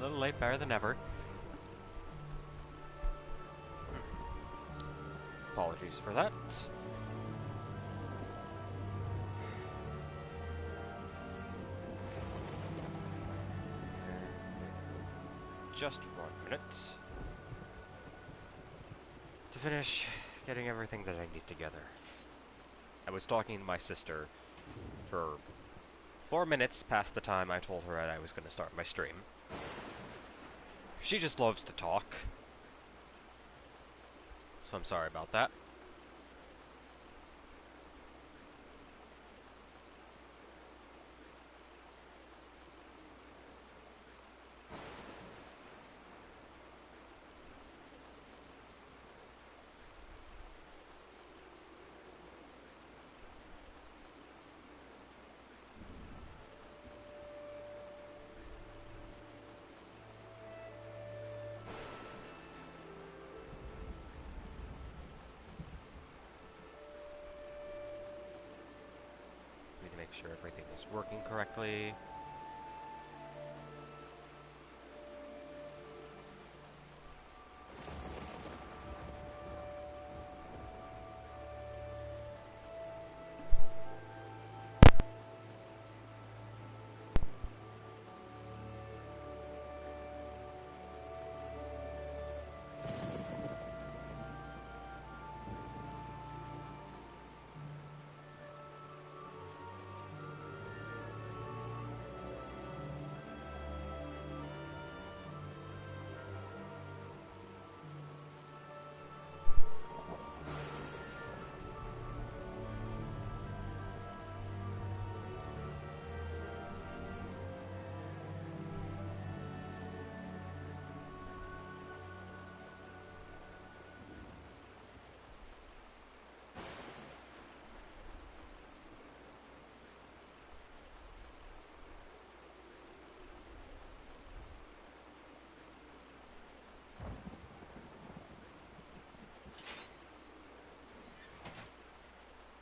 little late, better than never. Apologies for that. Just 1 minute to finish getting everything that I need together. I was talking to my sister for 4 minutes past the time I told her that I was going to start my stream. She just loves to talk, so I'm sorry about that. Make sure everything is working correctly.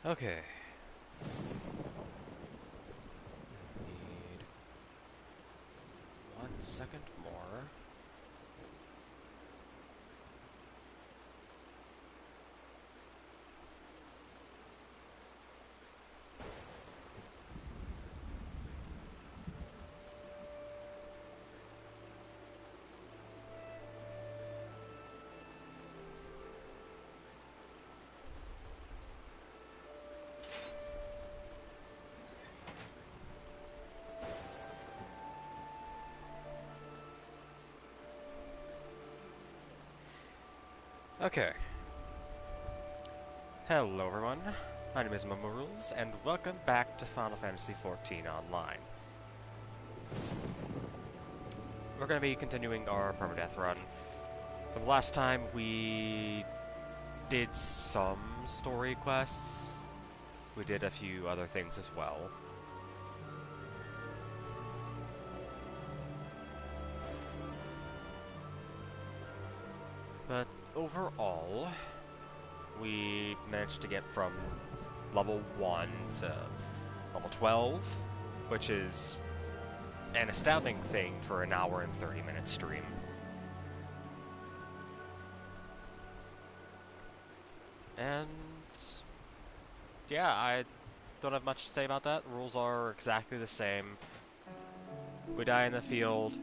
Okay. Need 1 second more. Okay. Hello everyone, my name is Momorulz, and welcome back to Final Fantasy XIV Online. We're going to be continuing our Permadeath run. From the last time, we did some story quests. We did a few other things as well. But overall, we managed to get from level 1 to level 12, which is an astounding thing for an hour and 30-minute stream. And yeah, I don't have much to say about that. The rules are exactly the same. We die in the field,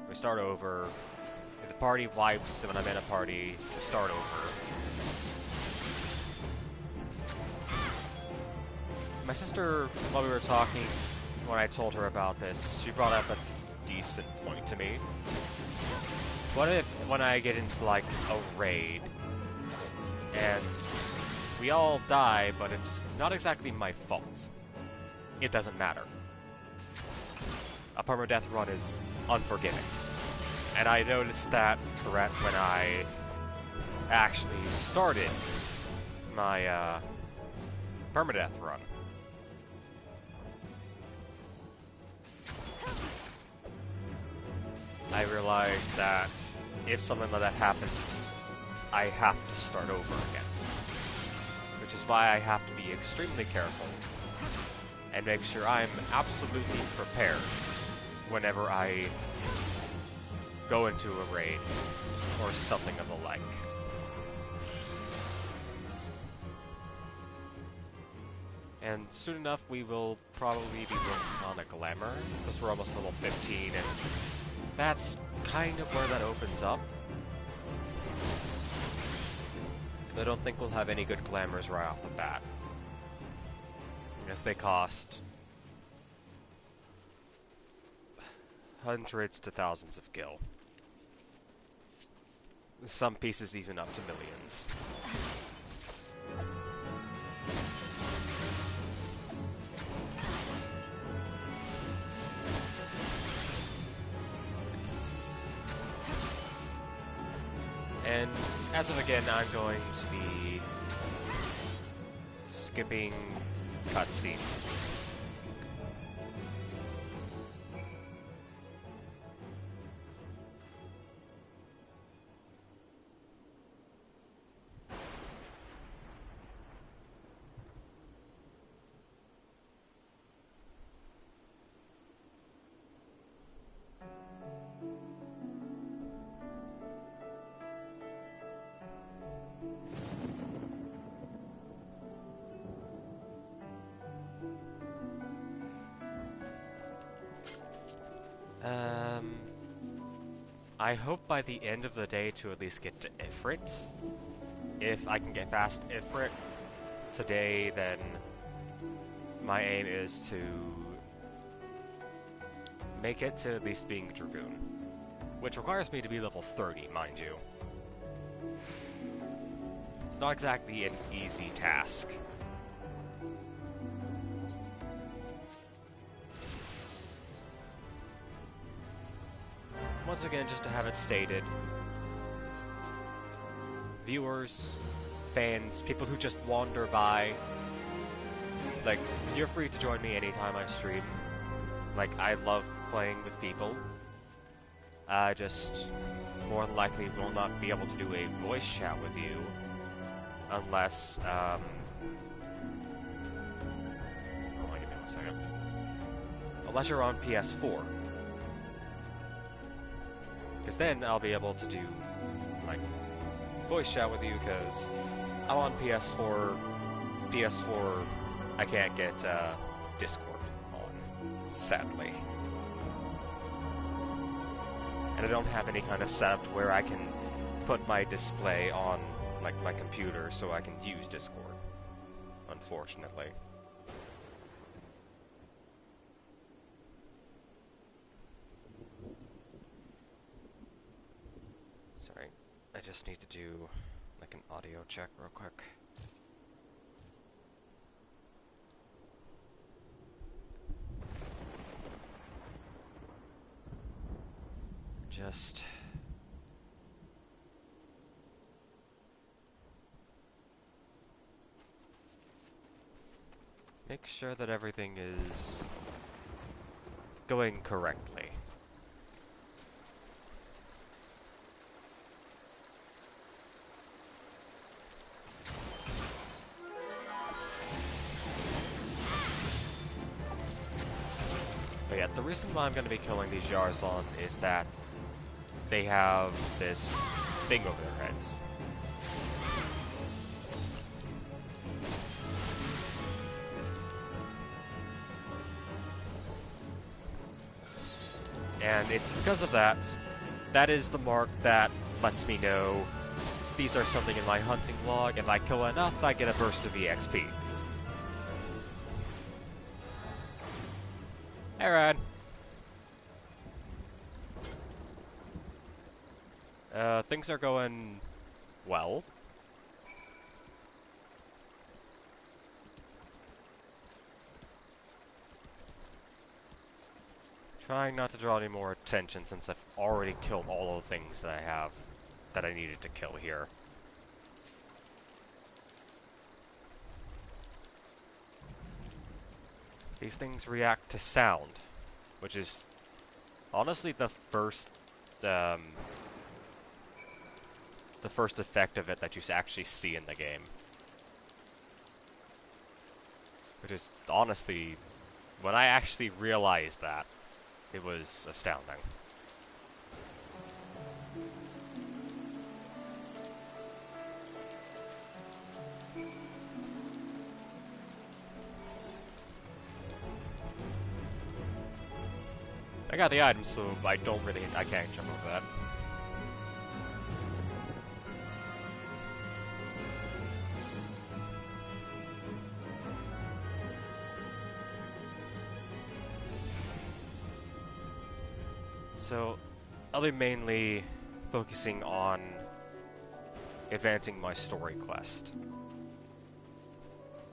we start over. If the party wipes when I'm in a party, we start over. My sister, while we were talking, when I told her about this, she brought up a decent point to me. What if, when I get into, like, a raid, and we all die, but it's not exactly my fault? It doesn't matter. A permadeath run is unforgiving. And I noticed that threat when I actually started my, permadeath run. I realized that if something like that happens, I have to start over again. Which is why I have to be extremely careful and make sure I'm absolutely prepared whenever I go into a raid, or something of the like. And soon enough, we will probably be working on a Glamour, because we're almost level 15, and that's kind of where that opens up. I don't think we'll have any good Glamours right off the bat. I guess they cost hundreds to thousands of gil. Some pieces even up to millions. And as of again, I'm going to be skipping cutscenes. I hope by the end of the day to at least get to Ifrit. If I can get past Ifrit today, then my aim is to make it to at least being Dragoon, which requires me to be level 30, mind you. It's not exactly an easy task. Once again, just to have it stated, viewers, fans, people who just wander by, like, you're free to join me anytime I stream. Like, I love playing with people. I just more than likely will not be able to do a voice chat with you unless, hold on, give me 1 second. Unless you're on PS4. Because then I'll be able to do, like, voice chat with you, because I'm on PS4. PS4, I can't get Discord on, sadly. And I don't have any kind of setup where I can put my display on, like, my computer so I can use Discord, unfortunately. I just need to do, like, an audio check real quick. Just... make sure that everything is going correctly. But yeah, the reason why I'm going to be killing these Jarzon is that they have this thing over their heads. And it's because of that, that is the mark that lets me know these are something in my hunting log. If I kill enough, I get a burst of EXP. Hey, Rad. Things are going well. Trying not to draw any more attention since I've already killed all of the things that I have that I needed to kill here. These things react to sound, which is honestly the first effect of it that you actually see in the game. Which is honestly, when I actually realized that, it was astounding. I got the items, so I can't jump over that. So, I'll be mainly focusing on advancing my story quest.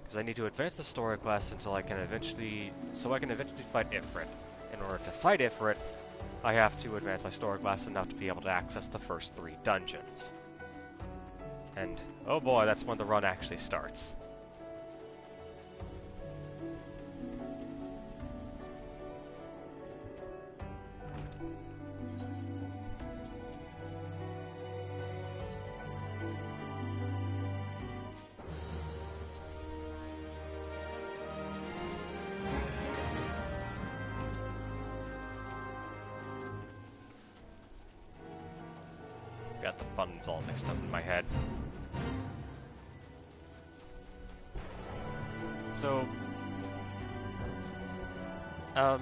Because I need to advance the story quest until I can eventually fight Ifrit. In order to fight Ifrit, I have to advance my story quest enough to be able to access the first 3 dungeons. And, oh boy, that's when the run actually starts. Got the buttons all mixed up in my head. So, do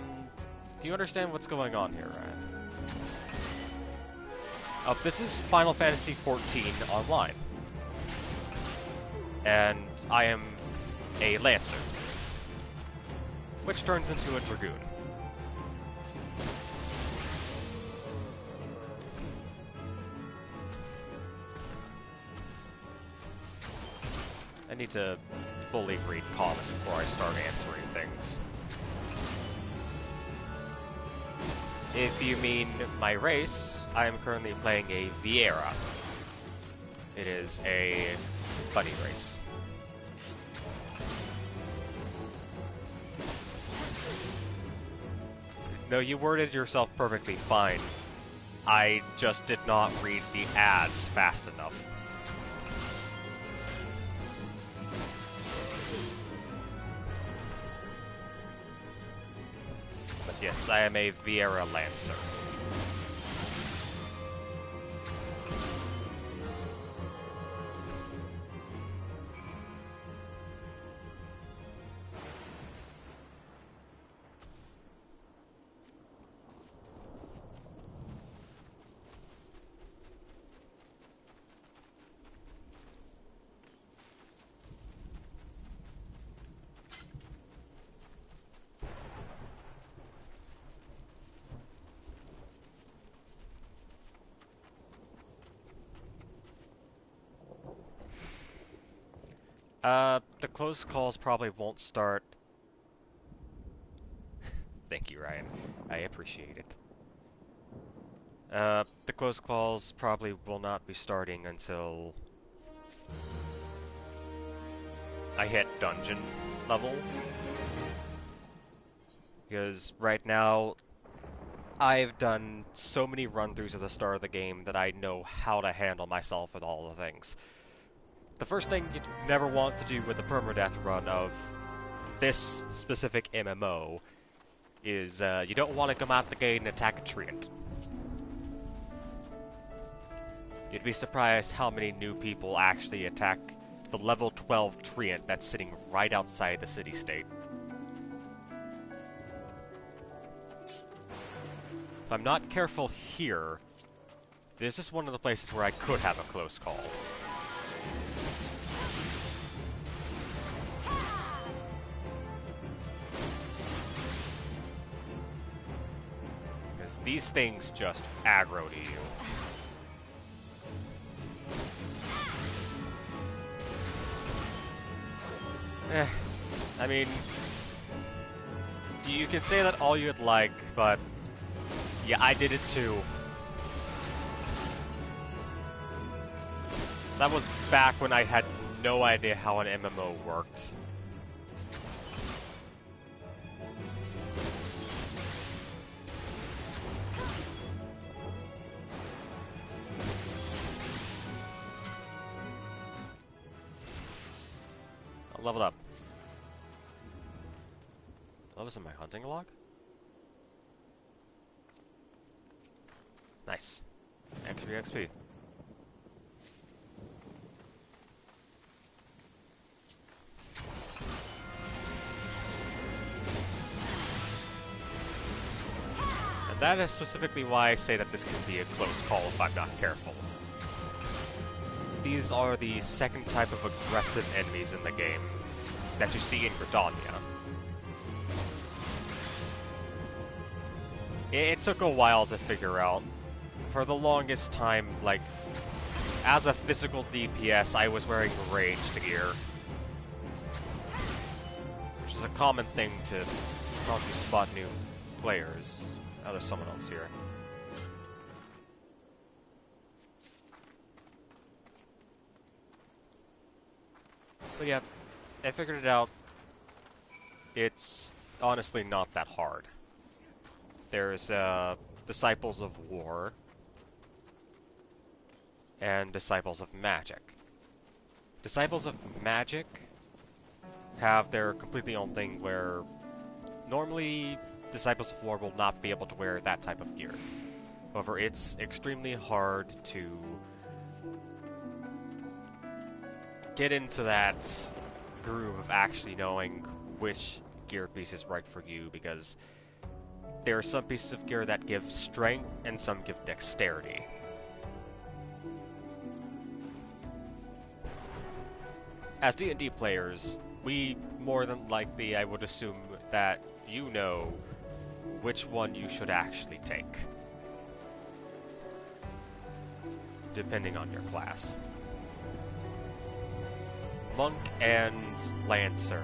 you understand what's going on here, Ryan? This is Final Fantasy XIV Online. And I am a Lancer, which turns into a Dragoon. I need to fully read comments before I start answering things. If you mean my race, I am currently playing a Viera. It is a bunny race. No, you worded yourself perfectly fine. I just did not read the ads fast enough. Yes, I am a Viera Lancer. The close calls probably won't start. Thank you, Ryan. I appreciate it. The close calls probably will not be starting until I hit dungeon level. Because right now, I've done so many run-throughs at the start of the game that I know how to handle myself with all the things. The first thing you never want to do with a permadeath run of this specific MMO is you don't want to come out the gate and attack a treant. You'd be surprised how many new people actually attack the level 12 treant that's sitting right outside the city-state. If I'm not careful here, this is one of the places where I could have a close call. Because these things just aggro to you. I mean, you can say that all you'd like, but yeah, I did it too. That was back when I had no idea how an MMO worked. I'll level up. Oh, this is my hunting log? Nice. Extra XP. And that is specifically why I say that this can be a close call if I'm not careful. These are the second type of aggressive enemies in the game that you see in Gridania. It took a while to figure out. For the longest time, like, as a physical DPS, I was wearing ranged gear. Which is a common thing to help you spot new players. Oh, there's someone else here. But yeah, I figured it out. It's honestly not that hard. There's Disciples of War and Disciples of Magic. Disciples of Magic have their completely own thing where normally Disciples of War will not be able to wear that type of gear. However, it's extremely hard to get into that groove of actually knowing which gear piece is right for you, because there are some pieces of gear that give strength and some give dexterity. As D&D players, we more than likely, I would assume, that you know which one you should actually take, depending on your class. Monk and Lancer,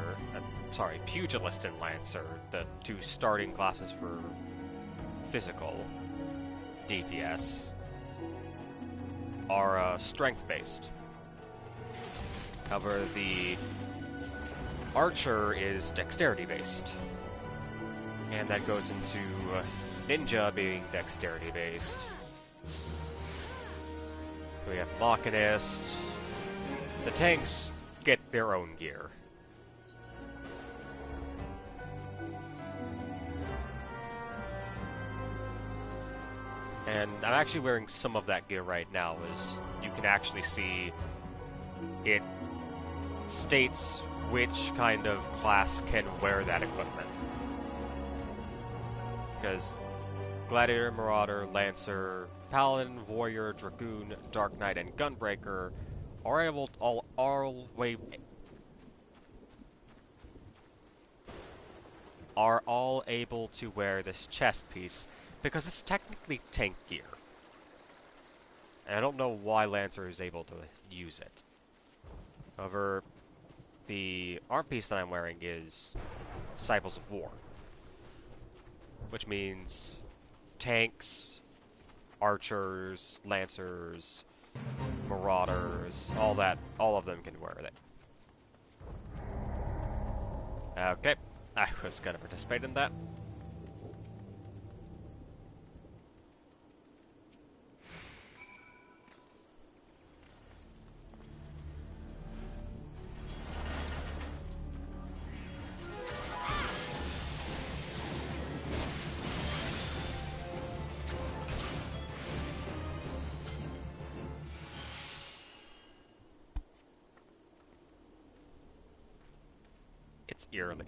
sorry, Pugilist and Lancer, the two starting classes for physical DPS, are strength-based. However, the Archer is dexterity-based. And that goes into Ninja being dexterity-based. We have Machinist. The tanks get their own gear. And I'm actually wearing some of that gear right now, as you can actually see it states which kind of class can wear that equipment. Because Gladiator, Marauder, Lancer, Paladin, Warrior, Dragoon, Dark Knight, and Gunbreaker are all able to wear this chest piece, because it's technically tank gear. And I don't know why Lancer is able to use it. However, the arm piece that I'm wearing is Disciples of War, which means tanks, archers, lancers, marauders, all of them can wear it. Okay, I was gonna participate in that.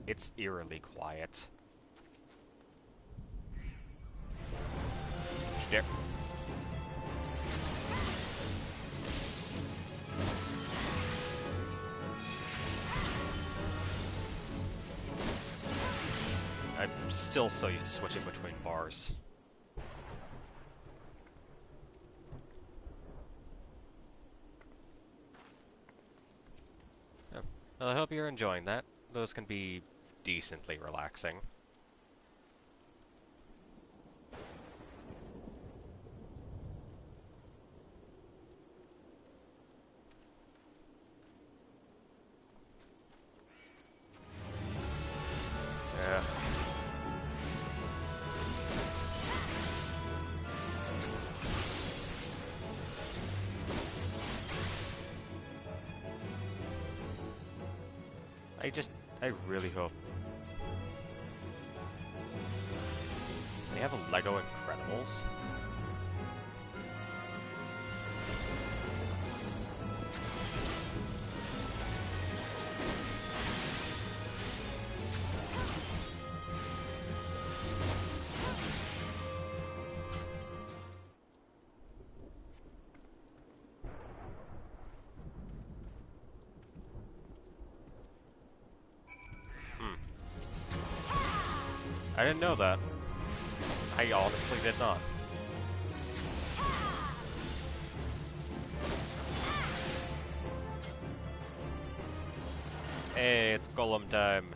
It's eerily quiet. There. I'm still so used to switching between bars. Oh. Well, I hope you're enjoying that. Those can be decently relaxing. Yeah. I really hope they have a Lego Incredibles. I didn't know that. I honestly did not. Hey, it's Golem time.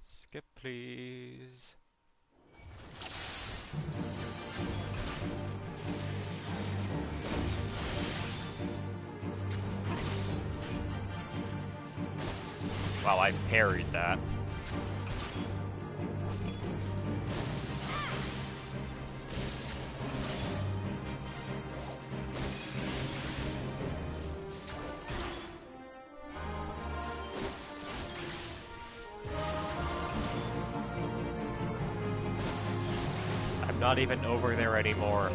Skip, please. Wow, I parried that. I'm not even over there anymore.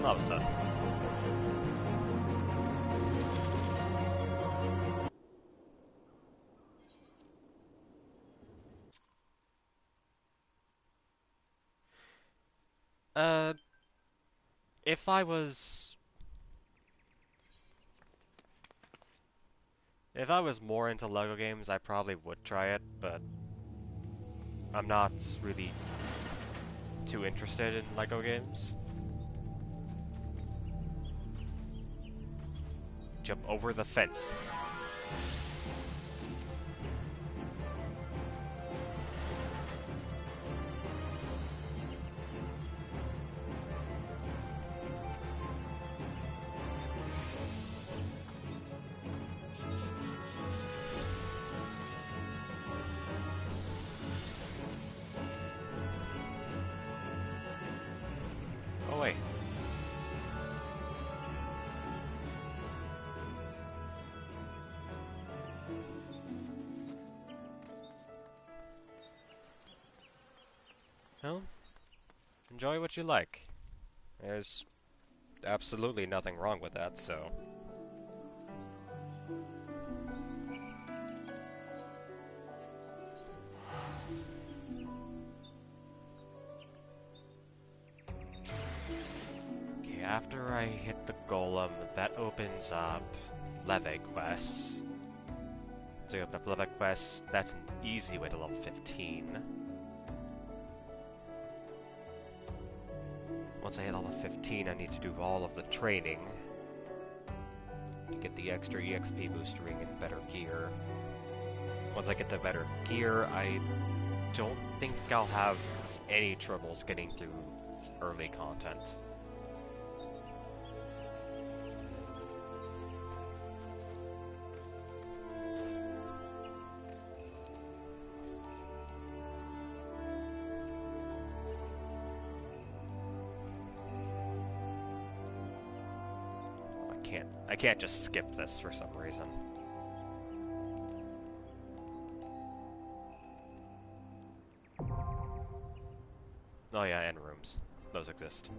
That was done. If I was... If I was more into LEGO games, I probably would try it, but I'm not really too interested in LEGO games. Jump over the fence. Oh wait. Well, enjoy what you like. There's absolutely nothing wrong with that, so... Okay, after I hit the golem, that opens up leve quests. So you open up leve quests, that's an easy way to level 15. Once I hit level 15, I need to do all of the training to get the extra EXP boostering and better gear. Once I get the better gear, I don't think I'll have any troubles getting through early content. I can't just skip this for some reason. Oh yeah, and rooms. Those exist.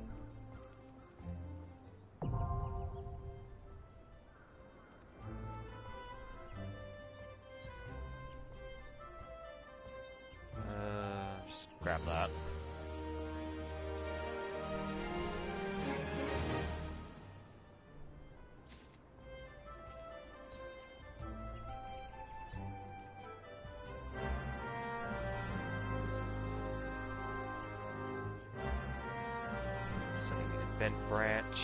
Just grab that. Sending an event branch.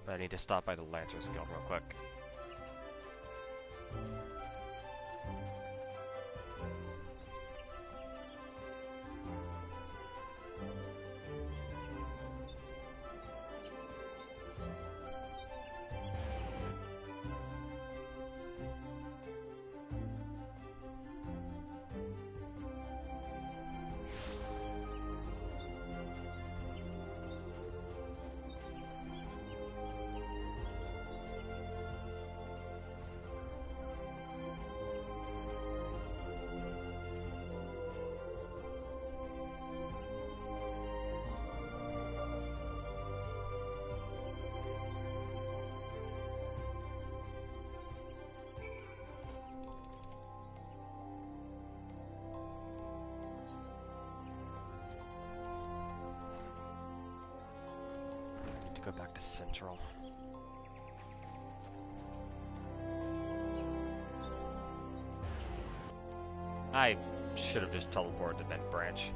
But I need to stop by the Lancer's Guild real quick. go back to Central. I should have just teleported to Vent Branch.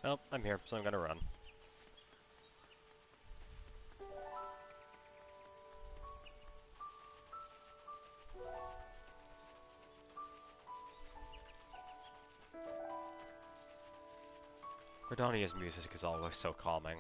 Well, I'm here, so I'm gonna run. Redania's music is always so calming.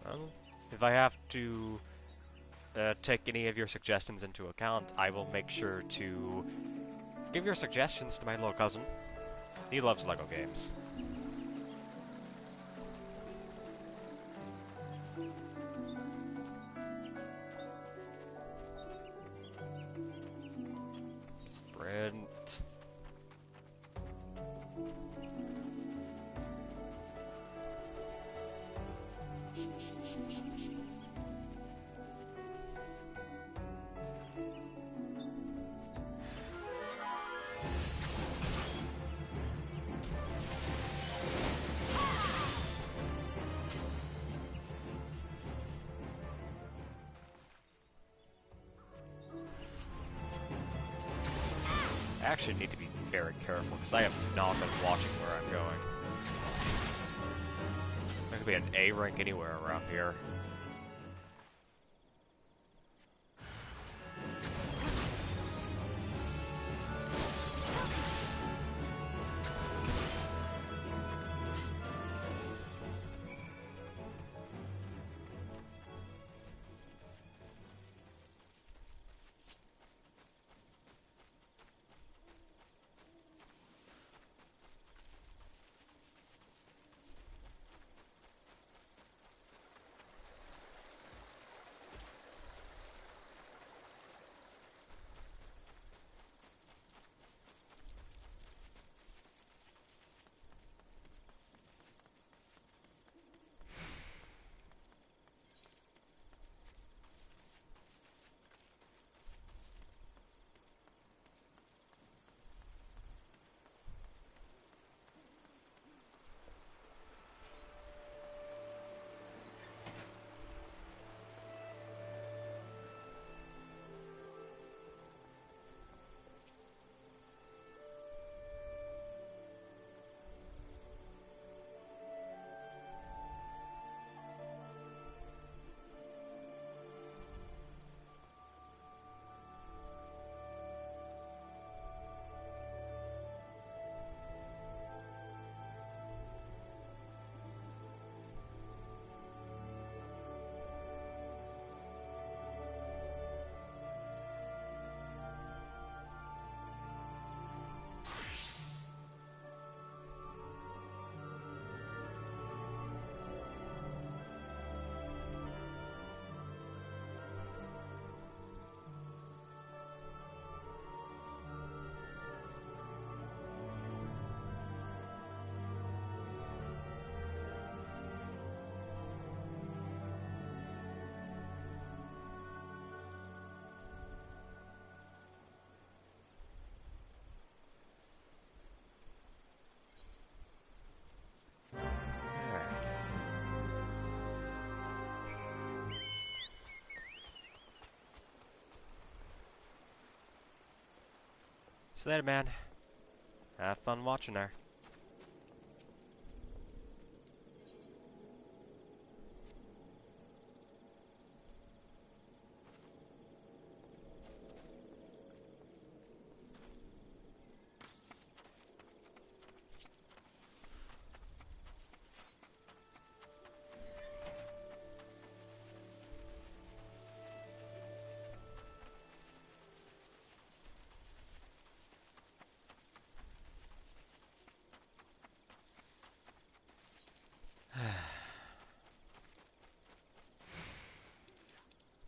Well, if I have to take any of your suggestions into account, I will make sure to give your suggestions to my little cousin. He loves LEGO games. Sprint. I actually need to be very careful, because I have not been watching where I'm going. There could be an A rank anywhere around here. So there, man. Have fun watching her.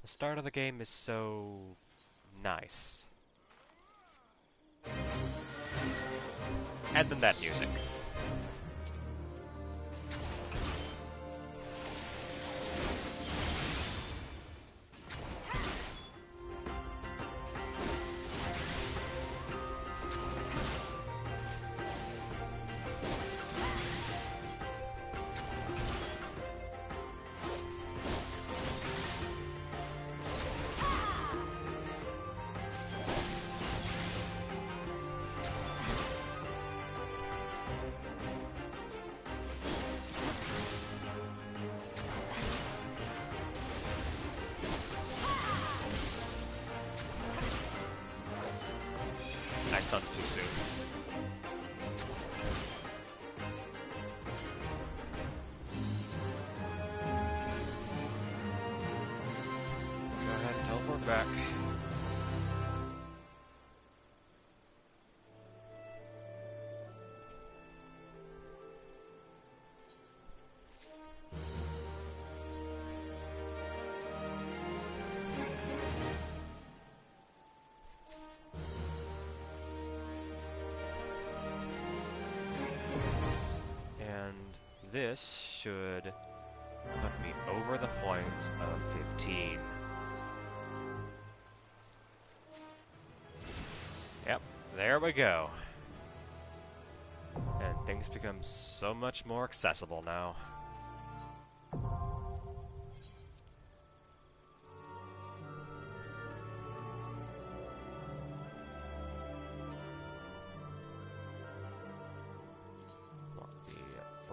The start of the game is so nice. And then that music. I stunned too soon. Go ahead and teleport back. This should put me over the point of 15. Yep, there we go. And things become so much more accessible now.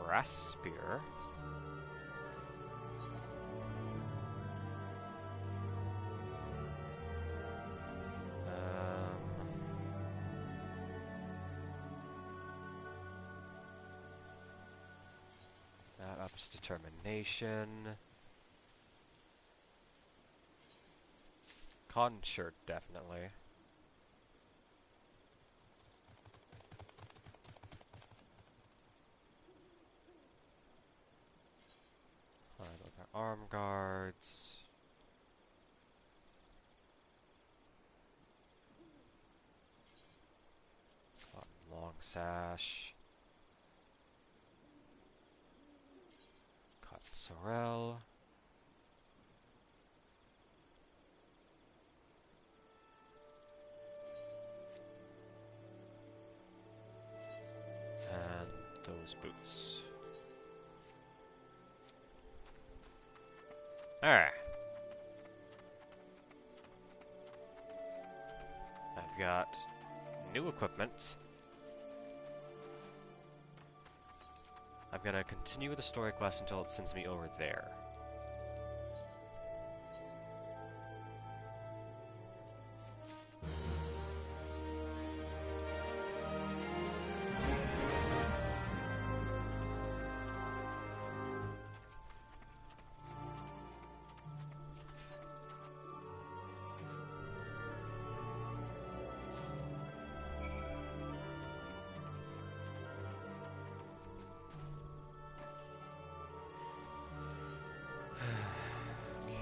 Brass spear. That ups determination. Cotton shirt, definitely. Arm guards. Long sash. Cotton sorrel. And those boots. Alright. I've got new equipment. I'm gonna continue with the story quest until it sends me over there.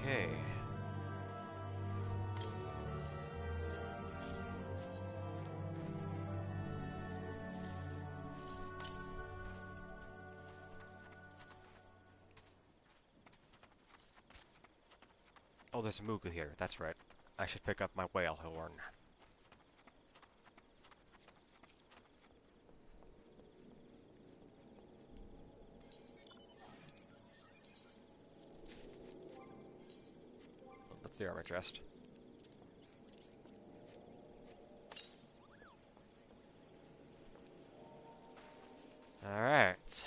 Okay. Oh, there's a Moogle here. That's right. I should pick up my whale horn. That's the armor chest. Alright.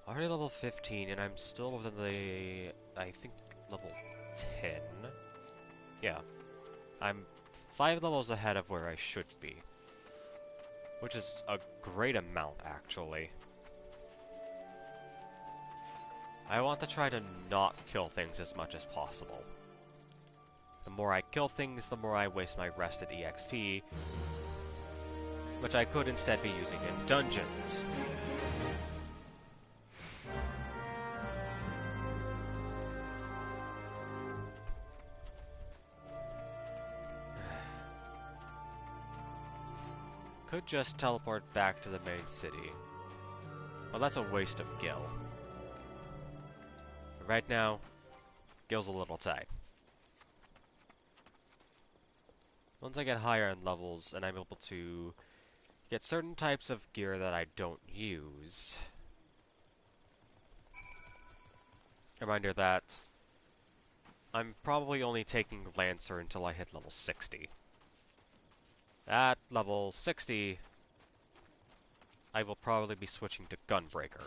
Already level 15, and I'm still within the, I think, level 10? Yeah. I'm 5 levels ahead of where I should be. Which is a great amount, actually. I want to try to not kill things as much as possible. The more I kill things, the more I waste my rested EXP. which I could instead be using in dungeons. Could just teleport back to the main city. Well, that's a waste of Gil. But right now, Gil's a little tight. Once I get higher in levels and I'm able to get certain types of gear that I don't use. Reminder that I'm probably only taking Lancer until I hit level 60. At level 60, I will probably be switching to Gunbreaker.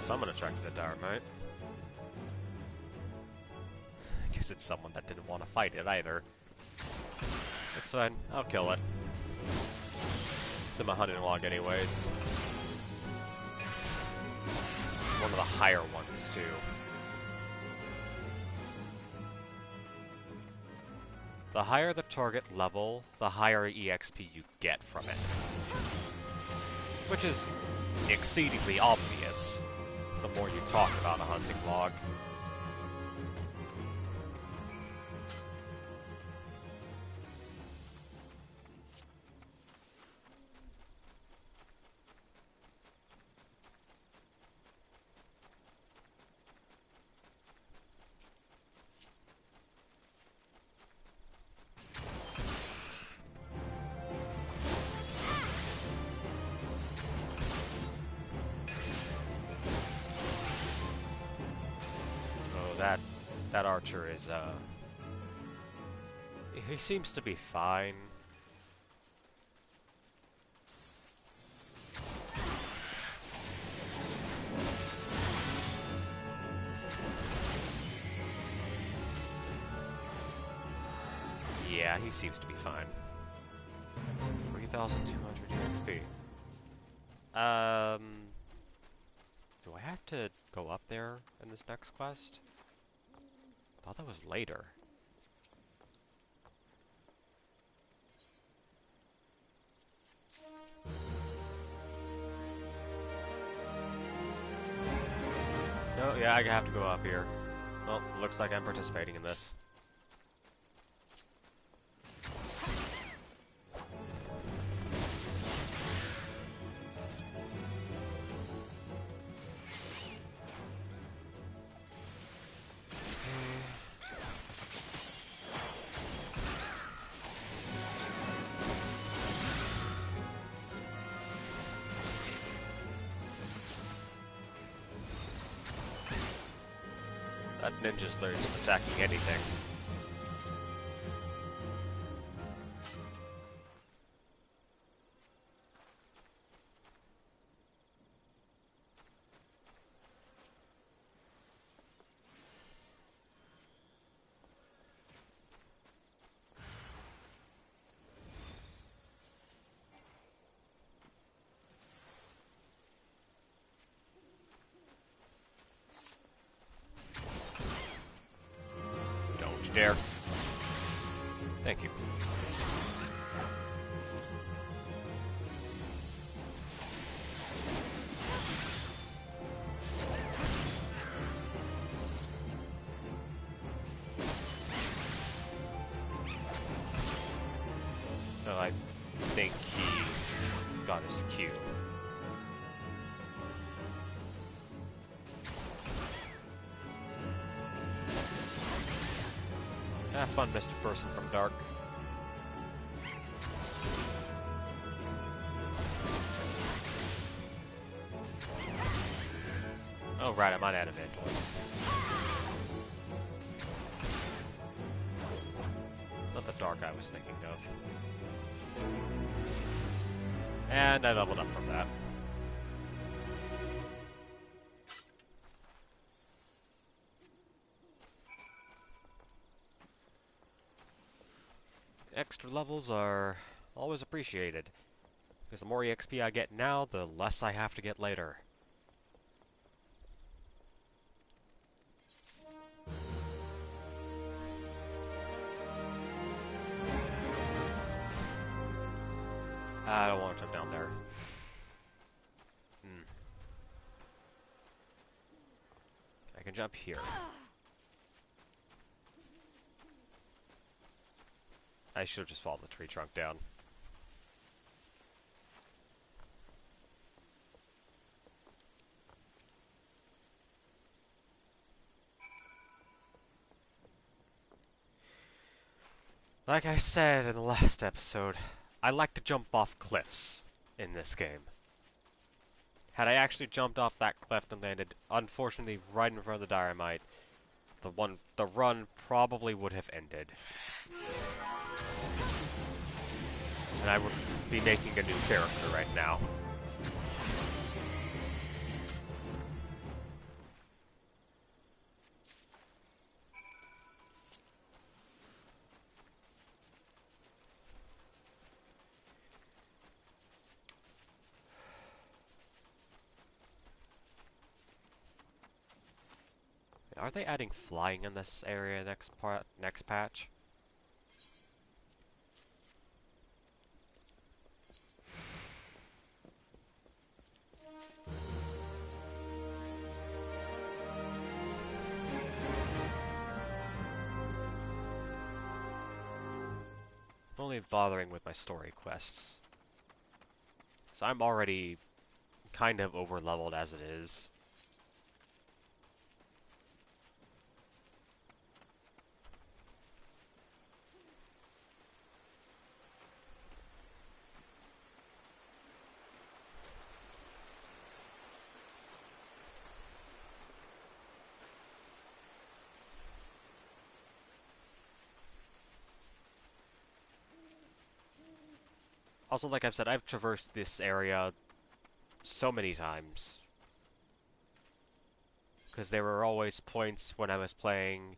Someone attracted the dynamite. I guess it's someone that didn't want to fight it either. It's fine, I'll kill it. It's in my hunting log anyways. One of the higher ones, too. The higher the target level, the higher EXP you get from it. Which is exceedingly obvious the more you talk about a hunting log. That archer is, he seems to be fine. Yeah, he seems to be fine. 3,200 EXP. Do I have to go up there in this next quest? I thought that was later. No, yeah, I have to go up here. Well, looks like I'm participating in this. That ninja's literally just attacking anything. Dare. Thank you. Oh, I think he got his cue. Have fun, Mr. Person from Dark. Oh, right, I might add Evangelists. Not the dark I was thinking of. And I leveled up from that. Extra levels are always appreciated, because the more EXP I get now, the less I have to get later. I don't want to jump down there. I can jump here. I should have just followed the tree trunk down. Like I said in the last episode, I like to jump off cliffs in this game. Had I actually jumped off that cliff and landed, unfortunately, right in front of the dynamite, the run probably would have ended. And I would be making a new character right now. Are they adding flying in this area next patch? I'm only bothering with my story quests. So I'm already kind of over-leveled as it is. Also, like I've said, I've traversed this area so many times. Because there were always points when I was playing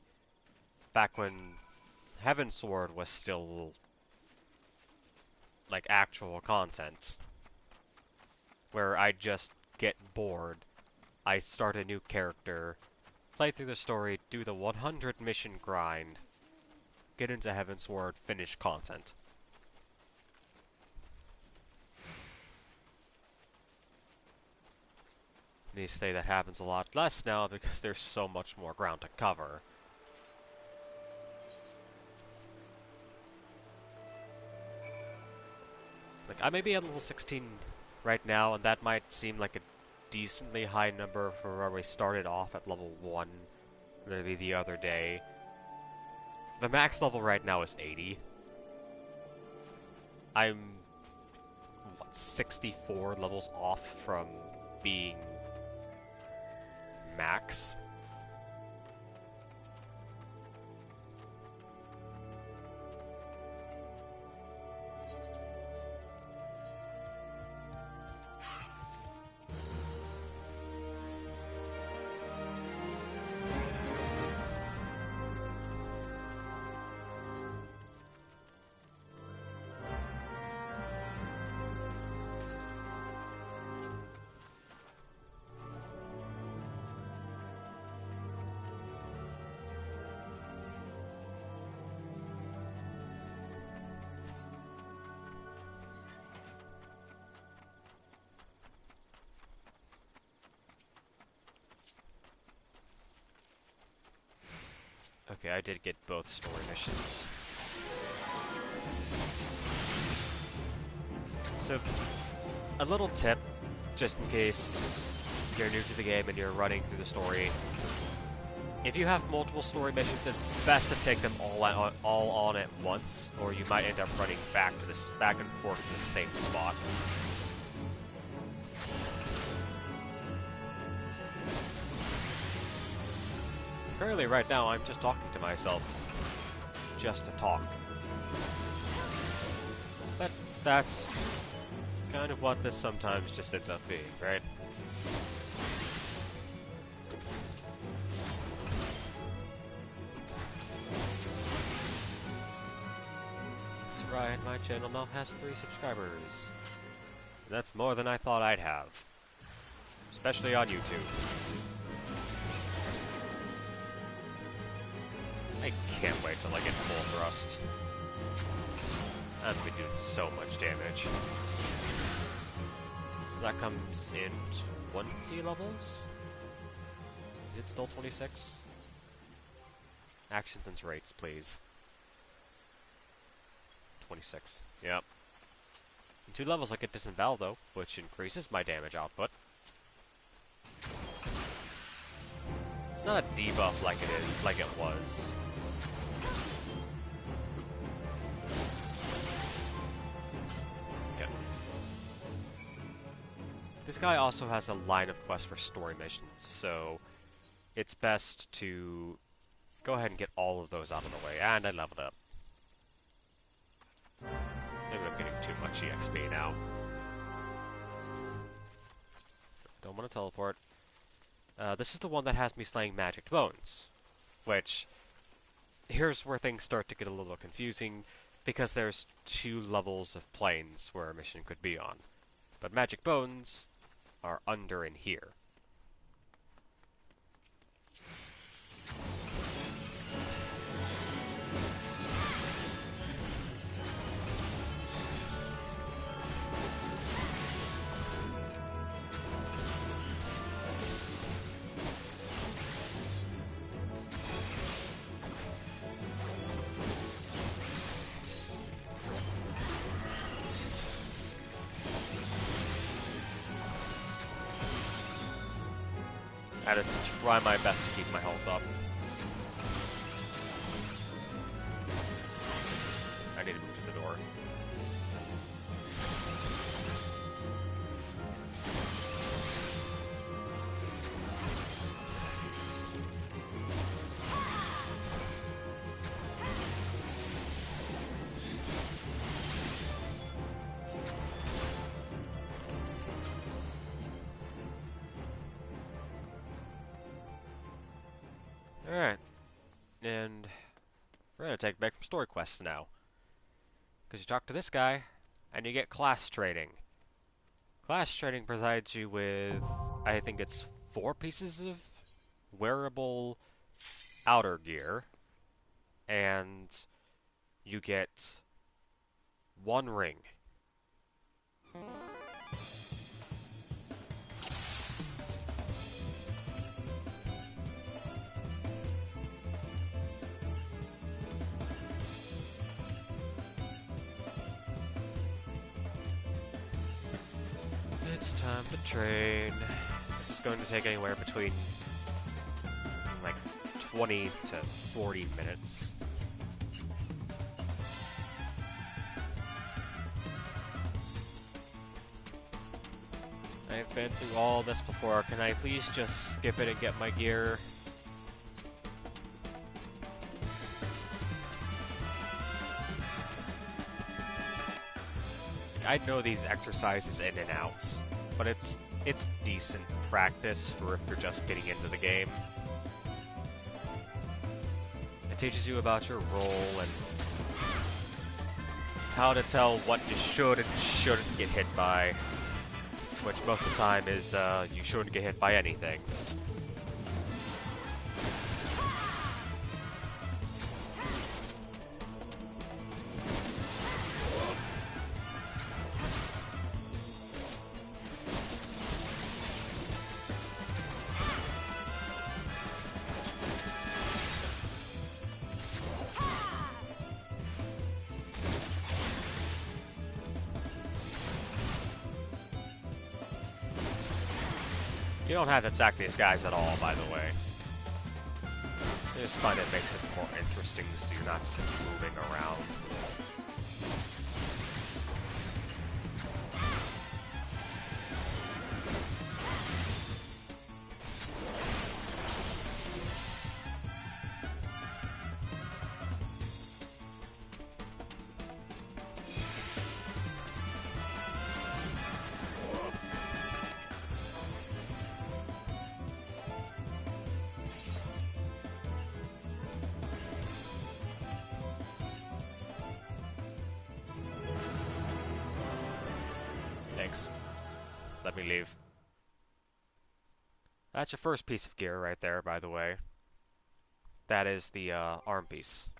back when Heavensward was still like actual content. Where I'd just get bored. I start a new character, play through the story, do the 100 mission grind, get into Heavensward, finish content. These days that happens a lot less now because there's so much more ground to cover. Like, I may be at level 16 right now, and that might seem like a decently high number for where we started off at level 1 literally the other day. The max level right now is 80. I'm, what, 64 levels off from being max. Okay, I did get both story missions. So, a little tip, just in case you're new to the game and you're running through the story. If you have multiple story missions, it's best to take them all on at once, or you might end up running back and forth to the same spot. Currently, right now, I'm just talking to myself. Just to talk. But that's kind of what this sometimes just ends up being, right? Mr. Ryan, my channel now has 3 subscribers. That's more than I thought I'd have. Especially on YouTube. I can't wait till I get full thrust. That's been doing so much damage. That comes in 20 levels? Is it still 26? Actions and rates, please. 26. Yep. In 2 levels I get Disembowel though, which increases my damage output. It's not a debuff like it was. Okay. This guy also has a line of quests for story missions, so it's best to go ahead and get all of those out of the way. And I leveled up. Maybe I'm getting too much EXP now. Don't want to teleport. This is the one that has me slaying magic bones, which, here's where things start to get a little confusing, because there's 2 levels of planes where a mission could be on. But magic bones are under in here. I had to try my best to keep my health up. I need to move to the door. Alright, and we're going to take back from story quests now. Because you talk to this guy, and you get class training. Class training provides you with, I think it's 4 pieces of wearable outer gear, and you get 1 ring. It's time to train. This is going to take anywhere between like 20 to 40 minutes. I've been through all this before. Can I please just skip it and get my gear? I know these exercises in and outs, but it's decent practice for if you're just getting into the game. It teaches you about your role and how to tell what you should and shouldn't get hit by, which most of the time is you shouldn't get hit by anything. You don't have to attack these guys at all, by the way. I just find it makes it more interesting so you're not just moving around. Thanks. Let me leave. That's your first piece of gear right there, by the way. That is the arm piece.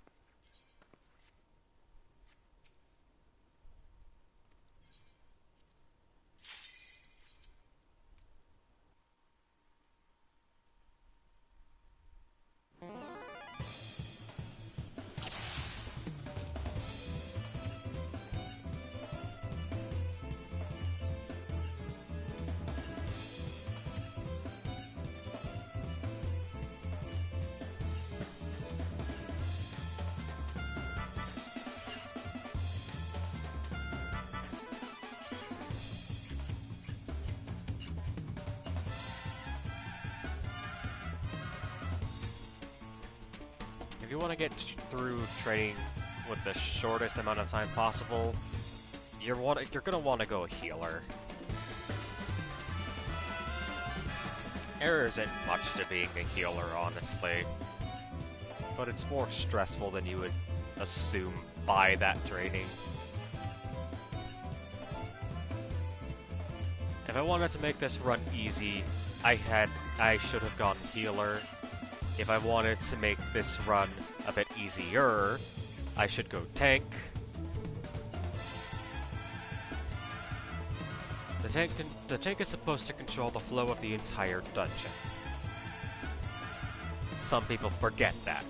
If you want to get through trading with the shortest amount of time possible, you're gonna want to go healer. There isn't much to being a healer, honestly, but it's more stressful than you would assume by that training. If I wanted to make this run easy, I should have gone healer. If I wanted to make this run a bit easier, I should go tank. The tank is supposed to control the flow of the entire dungeon. Some people forget that.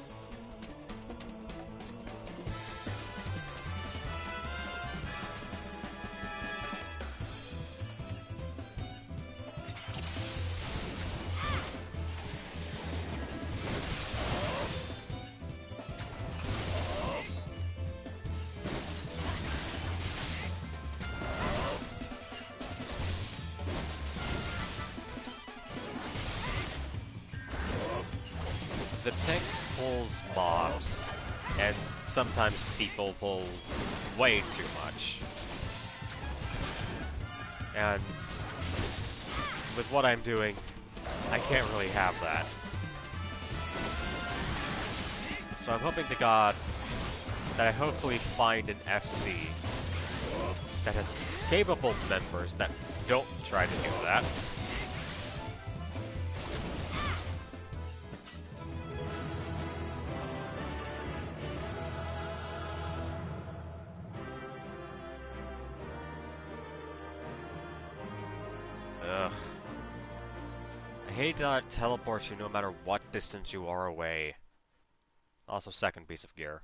The tank pulls mobs, and sometimes people pull way too much. And with what I'm doing, I can't really have that. So I'm hoping to God that I hopefully find an FC that has capable members that don't try to do that. Ugh. I hate that it teleports you no matter what distance you are away. Also, second piece of gear.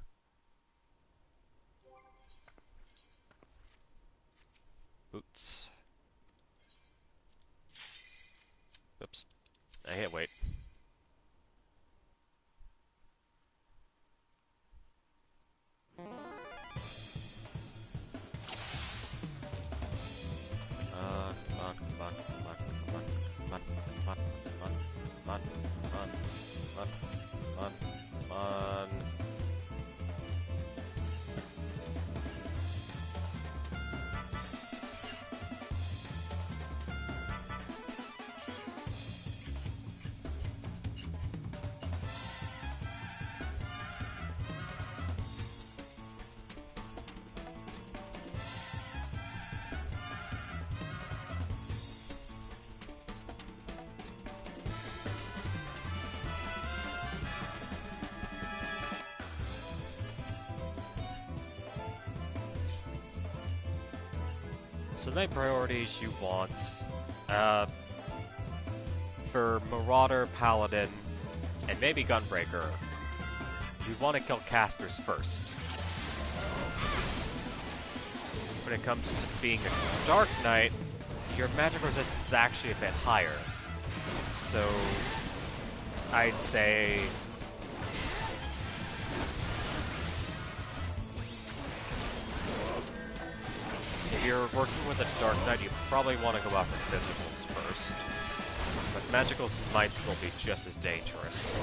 Boots. Oops. I hit wait. So the main priorities you want, for Marauder, Paladin, and maybe Gunbreaker, you want to kill casters first. When it comes to being a Dark Knight, your magic resistance is actually a bit higher. So I'd say if you're working with a Dark Knight, you probably want to go after physicals first. But magicals might still be just as dangerous.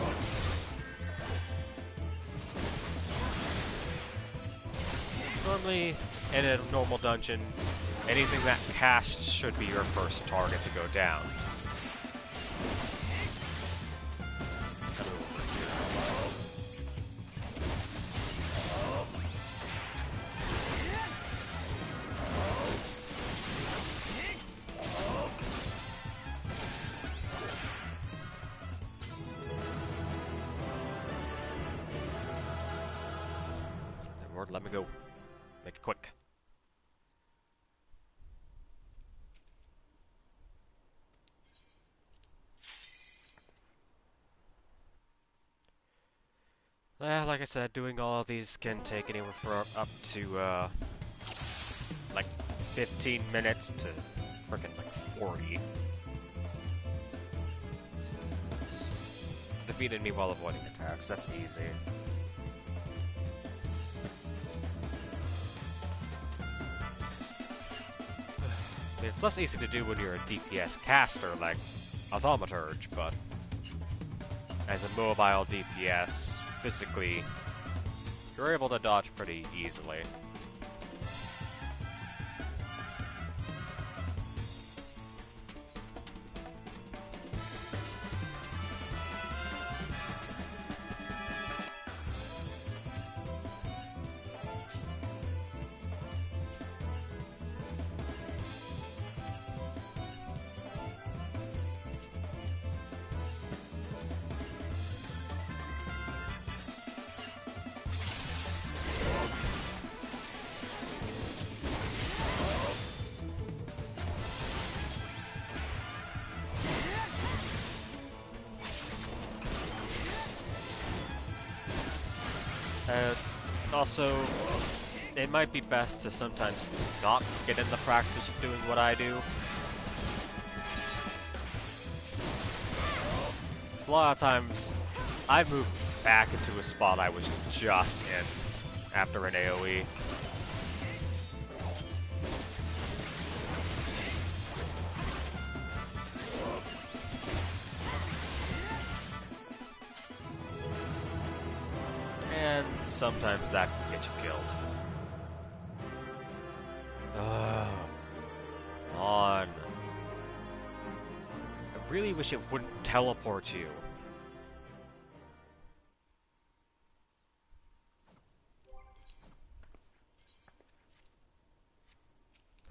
Normally, in a normal dungeon, anything that casts should be your first target to go down. Lord, let me go. Make it quick. Like I said, doing all of these can take anywhere from up to, like 15 minutes to frickin' like 40. Defeated me while avoiding attacks, that's easy. It's less easy to do when you're a DPS caster like a Thaumaturge, but as a mobile DPS, physically, you're able to dodge pretty easily. Also, it might be best to sometimes not get in the practice of doing what I do. Because a lot of times, I've moved back into a spot I was just in after an AoE. And sometimes that can get you killed. Ugh. Come on. I really wish it wouldn't teleport you.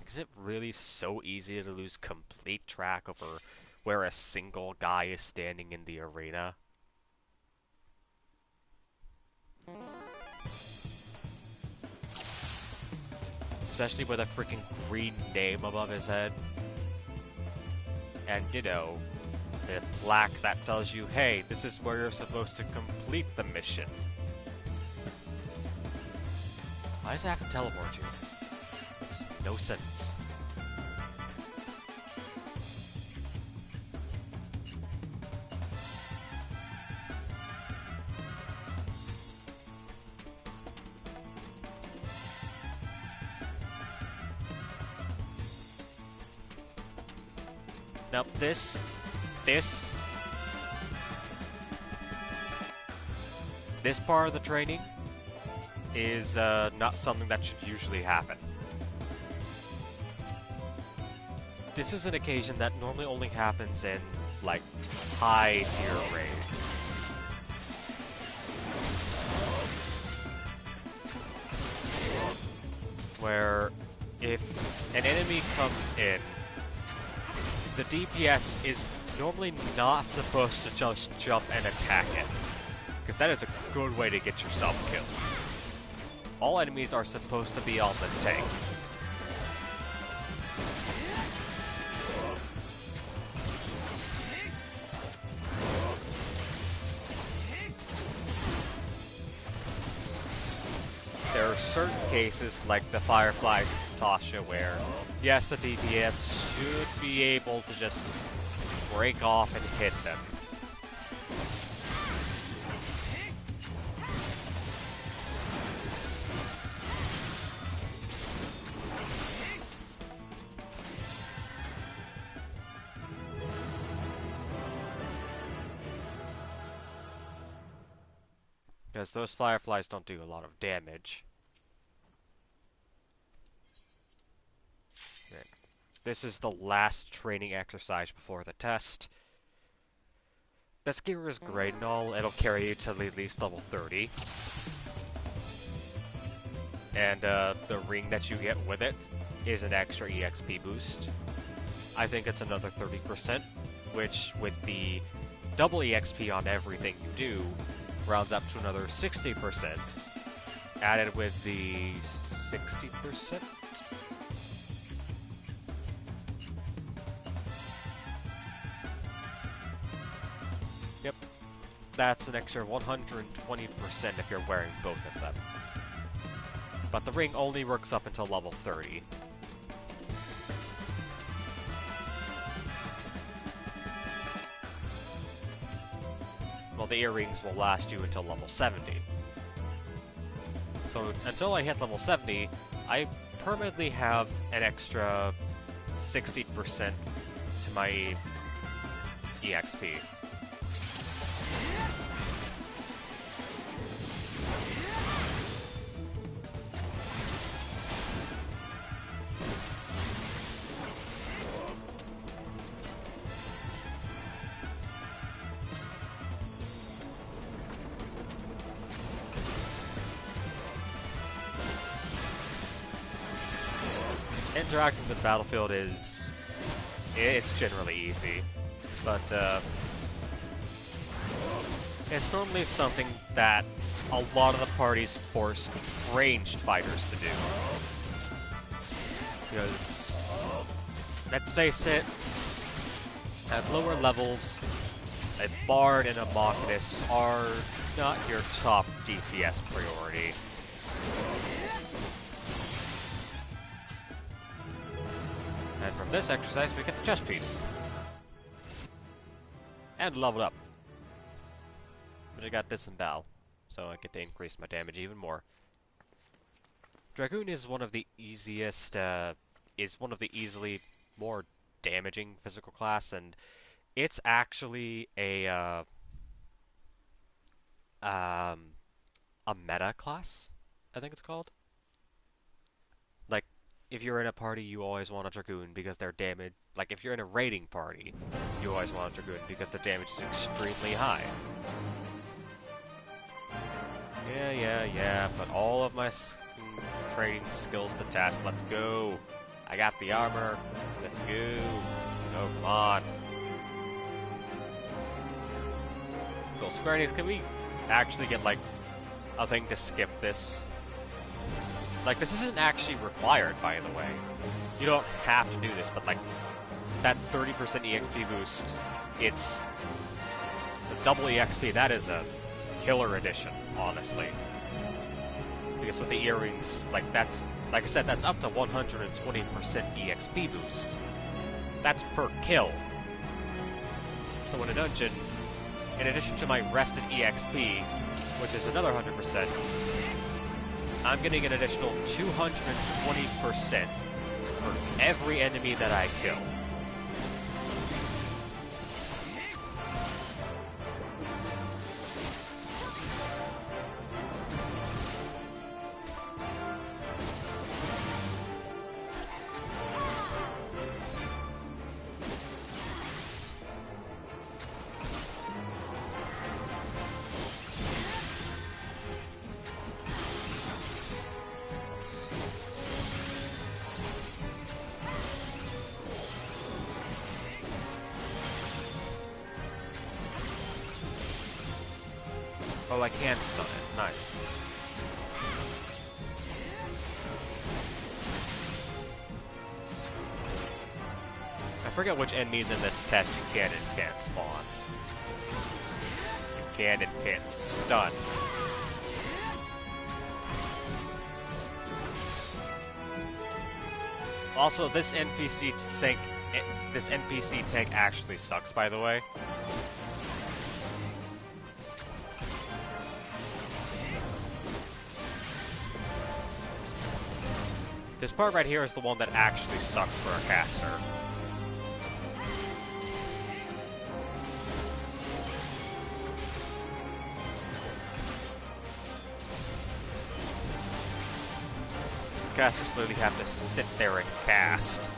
Is it really so easy to lose complete track over where a single guy is standing in the arena? Especially with a freaking green name above his head. And, you know, the black that tells you, hey, this is where you're supposed to complete the mission. Why does it have to teleport you? Makes no sense. Now, this part of the training is not something that should usually happen. This is an occasion that normally only happens in, like, high-tier raids. Where, if an enemy comes in, the DPS is normally not supposed to just jump and attack it, because that is a good way to get yourself killed. All enemies are supposed to be on the tank. There are certain cases, like the Fireflies and Tasha, where yes, the DPS should be able to just break off and hit them. Because those Fireflies don't do a lot of damage. Okay. This is the last training exercise before the test. This gear is great and all, it'll carry you to at least level 30. And the ring that you get with it is an extra EXP boost. I think it's another 30%, which with the double EXP on everything you do, rounds up to another 60%. added with the 60%. Yep, that's an extra 120% if you're wearing both of them. But the ring only works up until level 30. Well, the earrings will last you until level 70. So until I hit level 70, I permanently have an extra 60% to my EXP. Interacting with the battlefield it's generally easy, but it's normally something that a lot of the parties force ranged fighters to do. Because, let's face it, at lower levels, a Bard and a Machinist are not your top DPS priority. And from this exercise, we get the chest piece. And leveled up. But I got disembowel, so I get to increase my damage even more. Dragoon is one of the easiest, easily more damaging physical class, and it's actually a meta class, I think it's called. Like, if you're in a party, you always want a Dragoon because their damage... Like, if you're in a raiding party, you always want a Dragoon because their damage is extremely high. Yeah, put all of my trading skills to test. Let's go. I got the armor. Let's go. Oh, come on. Cool. Square Enix, can we actually get, like, a thing to skip this? Like, this isn't actually required, by the way. You don't have to do this, but, like, that 30% EXP boost, it's the double EXP. That is a killer addition, honestly. Because with the earrings, like, that's, like I said, that's up to 120% EXP boost. That's per kill. So in a dungeon, in addition to my rested EXP, which is another 100%, I'm getting an additional 220% for every enemy that I kill. Oh, I can stun it. Nice. I forget which enemies in this test you can and can't spawn. You can and can't stun. Also, this NPC tank actually sucks, by the way. This part right here is the one that actually sucks for a caster. These casters literally have to sit there and cast.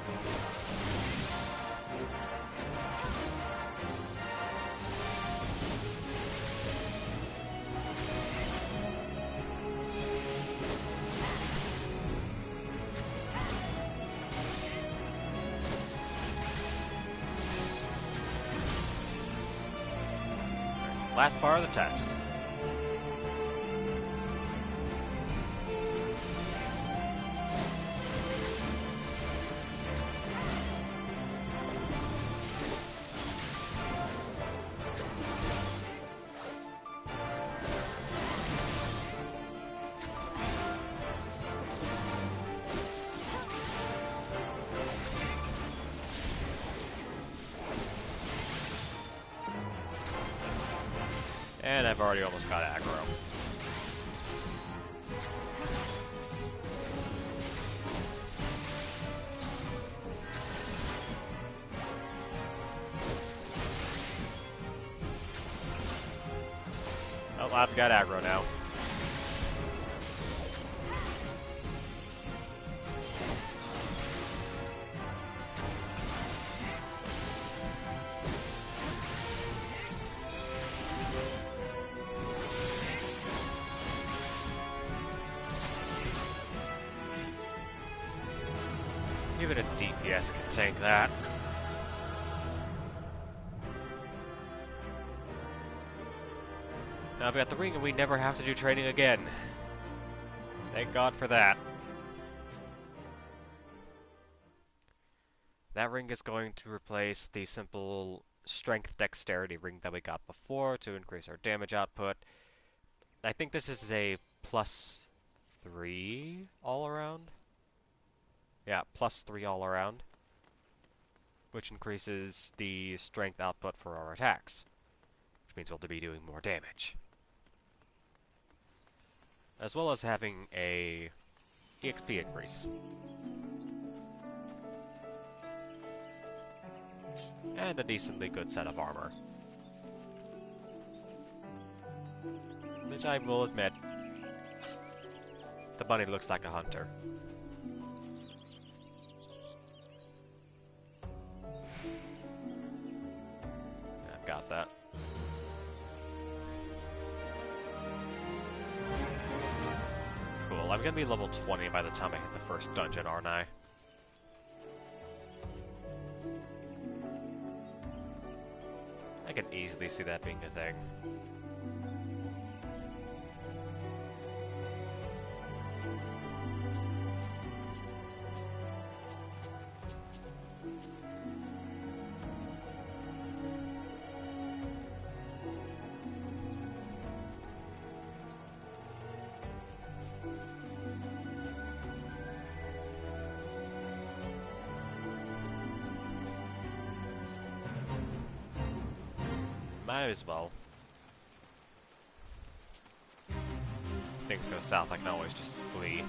Last part of the test. I've already almost got aggro. Oh, I've got aggro now. Even a DPS can tank that. Now I've got the ring and we never have to do training again. Thank God for that. That ring is going to replace the simple strength dexterity ring that we got before to increase our damage output. I think this is a +3 all around. Yeah, +3 all around, which increases the strength output for our attacks, which means we'll be doing more damage. As well as having a EXP increase. And a decently good set of armor. Which I will admit, the bunny looks like a hunter. I've got that. Cool, I'm gonna be level 20 by the time I hit the first dungeon, aren't I? I can easily see that being a thing. Might as well. Things go south, I can always just flee.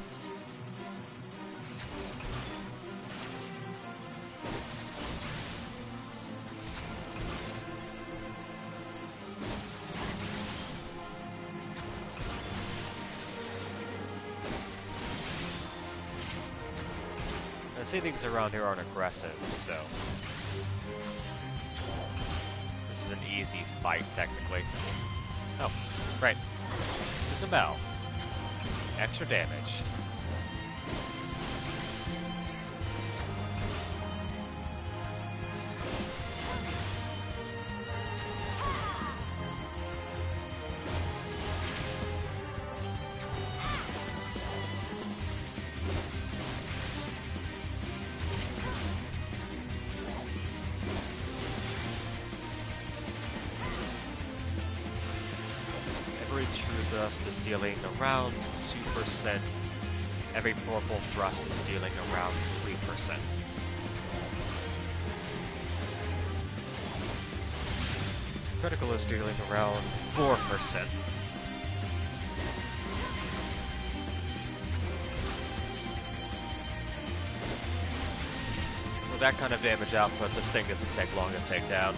I see things around here aren't aggressive, so this is an easy fight, technically. Oh, right. There's a bell. Extra damage. Every true thrust is dealing around 2%. Every purple thrust is dealing around 3%. Critical is dealing around 4%. With that kind of damage output, this thing doesn't take long to take down.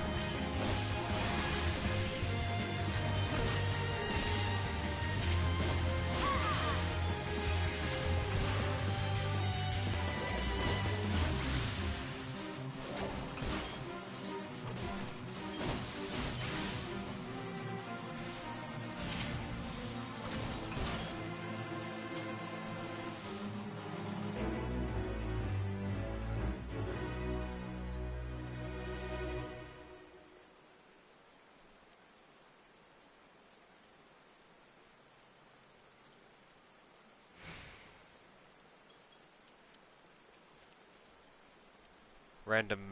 Random,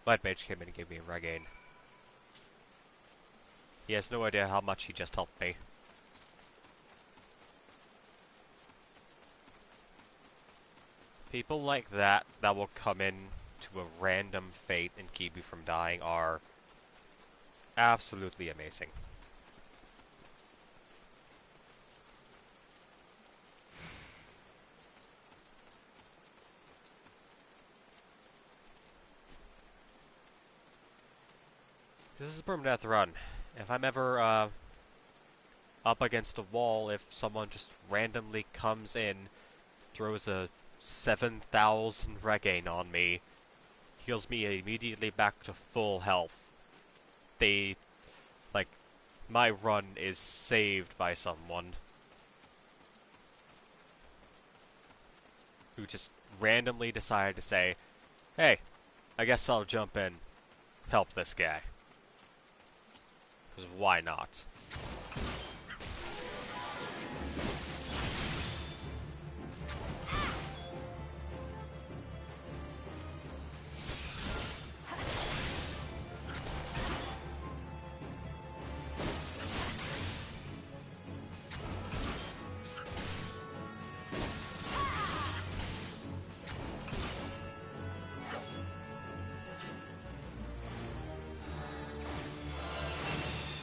Light Mage came in and gave me a regain. He has no idea how much he just helped me. People like that will come in to a random fate and keep you from dying are absolutely amazing. this is a Permadeath run. If I'm ever up against a wall, if someone just randomly comes in, throws a 7,000 regain on me, heals me immediately back to full health, my run is saved by someone who just randomly decided to say, hey, I guess I'll jump in, help this guy. Because why not?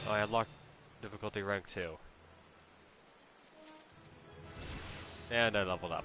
I unlocked difficulty rank 2. And I leveled up.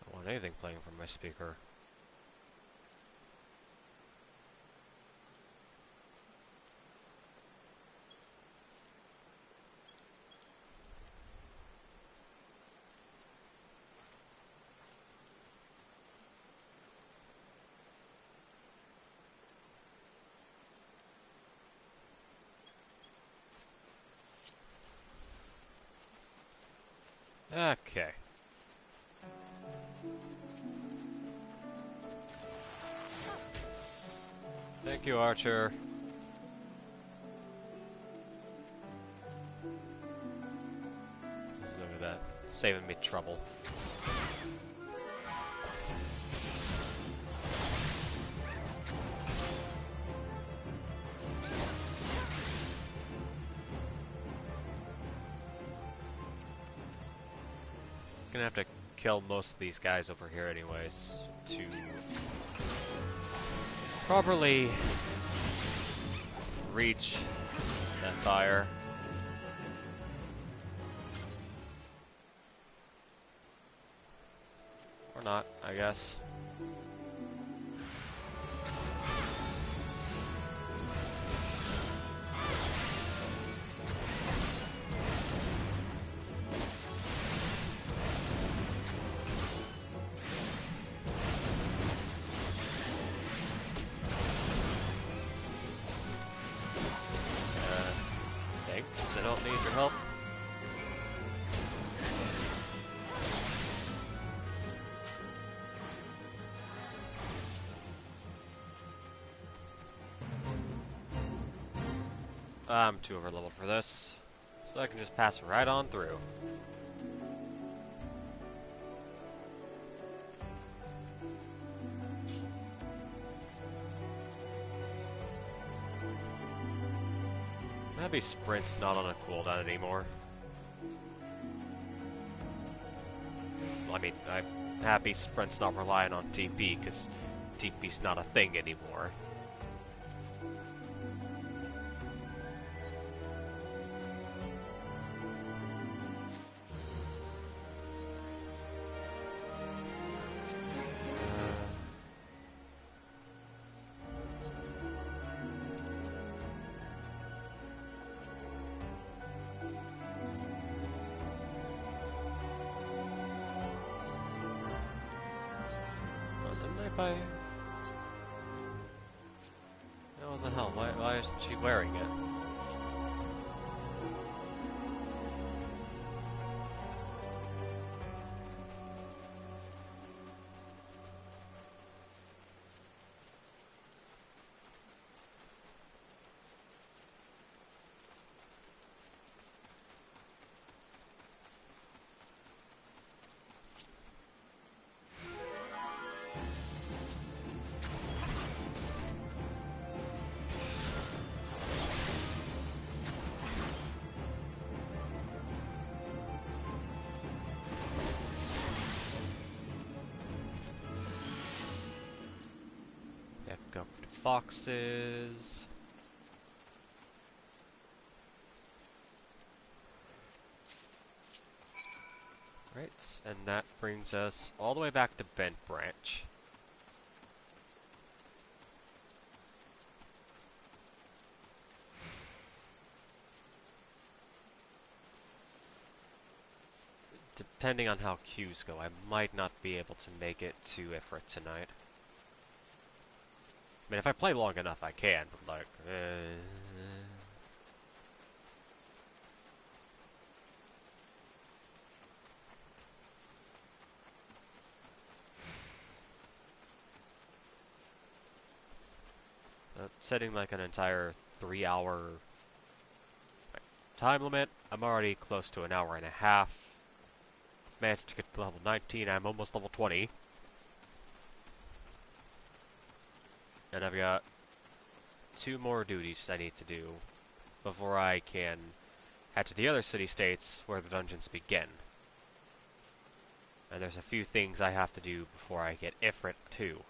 I don't want anything playing from my speaker. Okay. Thank you, Archer. Look at that. Saving me trouble. Gonna have to kill most of these guys over here anyways to properly reach that fire. Or not, I guess. Thanks, I don't need your help. I'm too overleveled for this, so I can just pass right on through. Maybe sprint's not on a cooldown anymore. Well, I mean, I'm happy sprint's not relying on TP, because TP's not a thing anymore. if I... Oh, what the hell? Why isn't she wearing it? Go for foxes. Right, and that brings us all the way back to Bent Branch. Depending on how queues go, I might not be able to make it to Ifrit tonight. I mean, if I play long enough, I can, but like, setting like an entire 3-hour time limit. I'm already close to an hour and a half. Managed to get to level 19. I'm almost level 20. And I've got 2 more duties I need to do before I can head to the other city-states where the dungeons begin. And there's a few things I have to do before I get Ifrit too.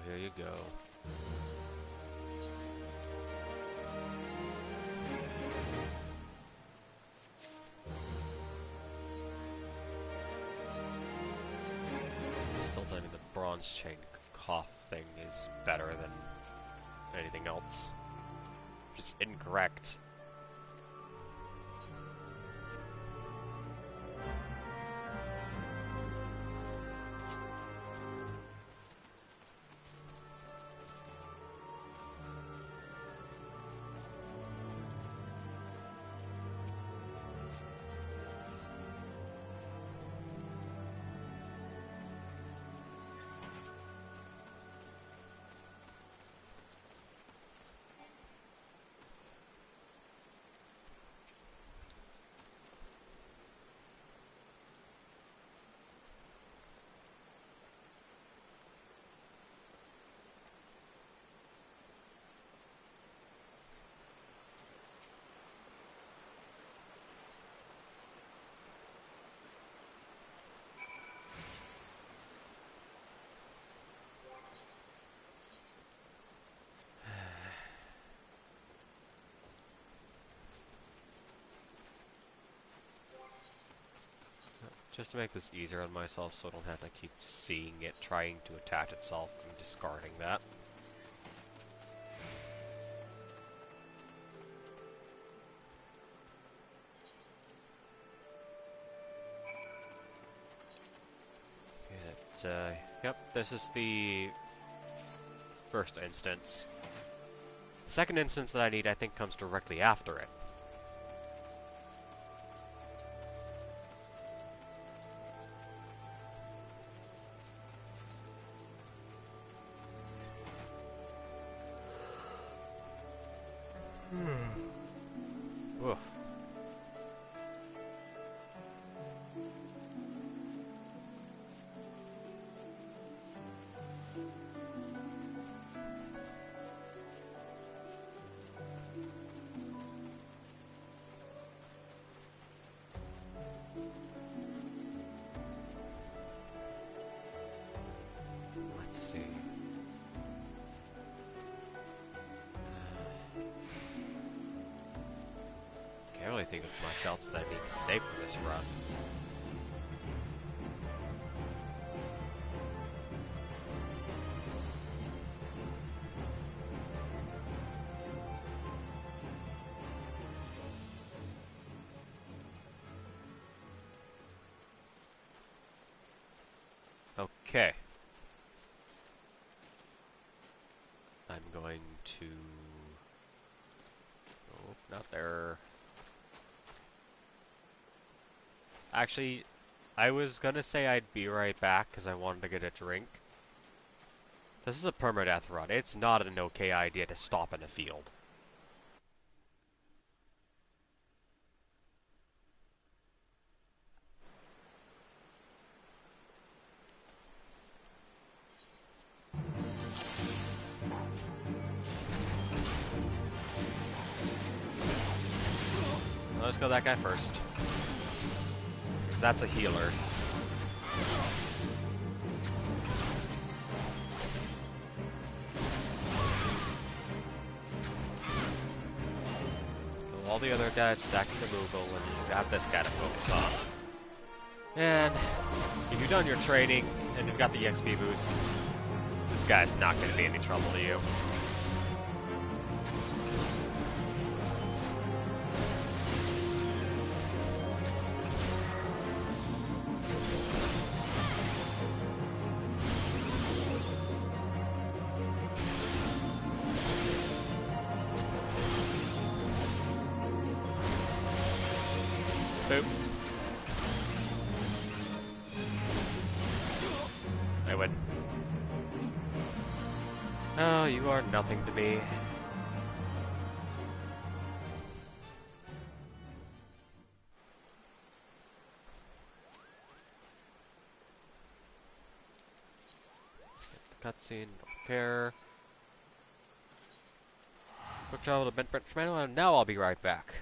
Here you go. Still telling me the bronze chain cough thing is better than anything else. Just incorrect. Just to make this easier on myself so I don't have to keep seeing it trying to attach itself and discarding that. Yep, this is the first instance. The second instance that I need, I think, comes directly after it. Oof. else that I need to save for this run. Okay. I'm going to... Oh, not there. Actually, I was gonna say I'd be right back because I wanted to get a drink. This is a permadeath run. It's not an okay idea to stop in a field. Let's go that guy first. Because that's a healer. Kill all the other guys, attack the removal, and he's got this guy to focus on. And if you've done your training, and you've got the XP boost, this guy's not going to be any trouble to you. Boop. I win. Oh, you are nothing to me. Cutscene, don't care. Quick travel to Bent Benchman, and now I'll be right back.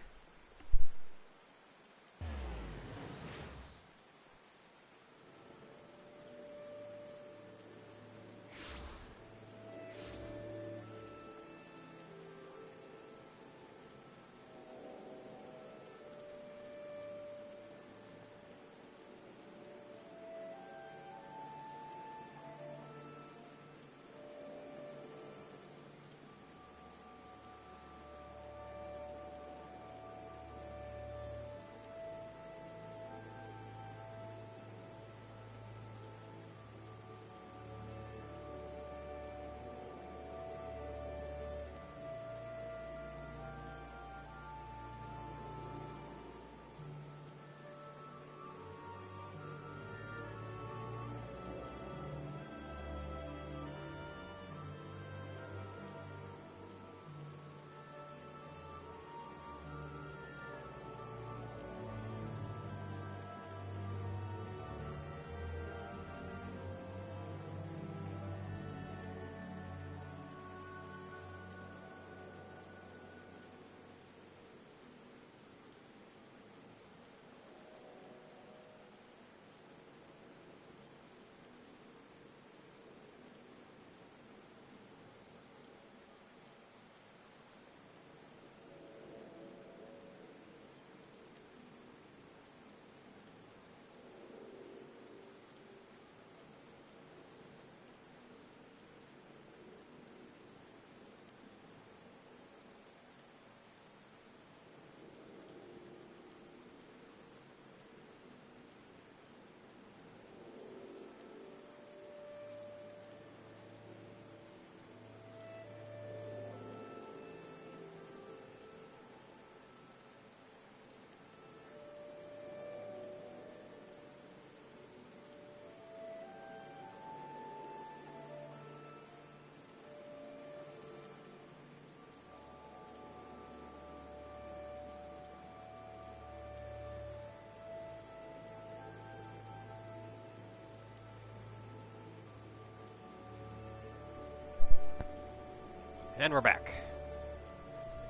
And we're back.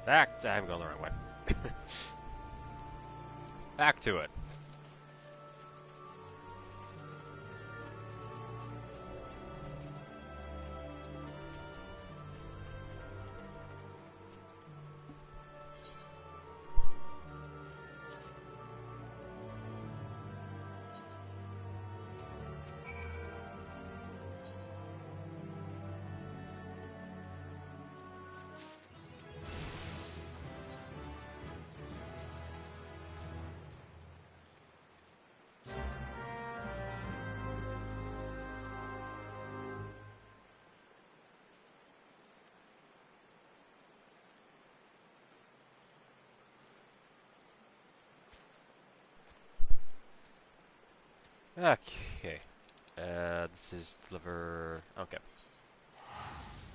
I'm going the wrong way. Back to it. Okay. This is deliver... Okay.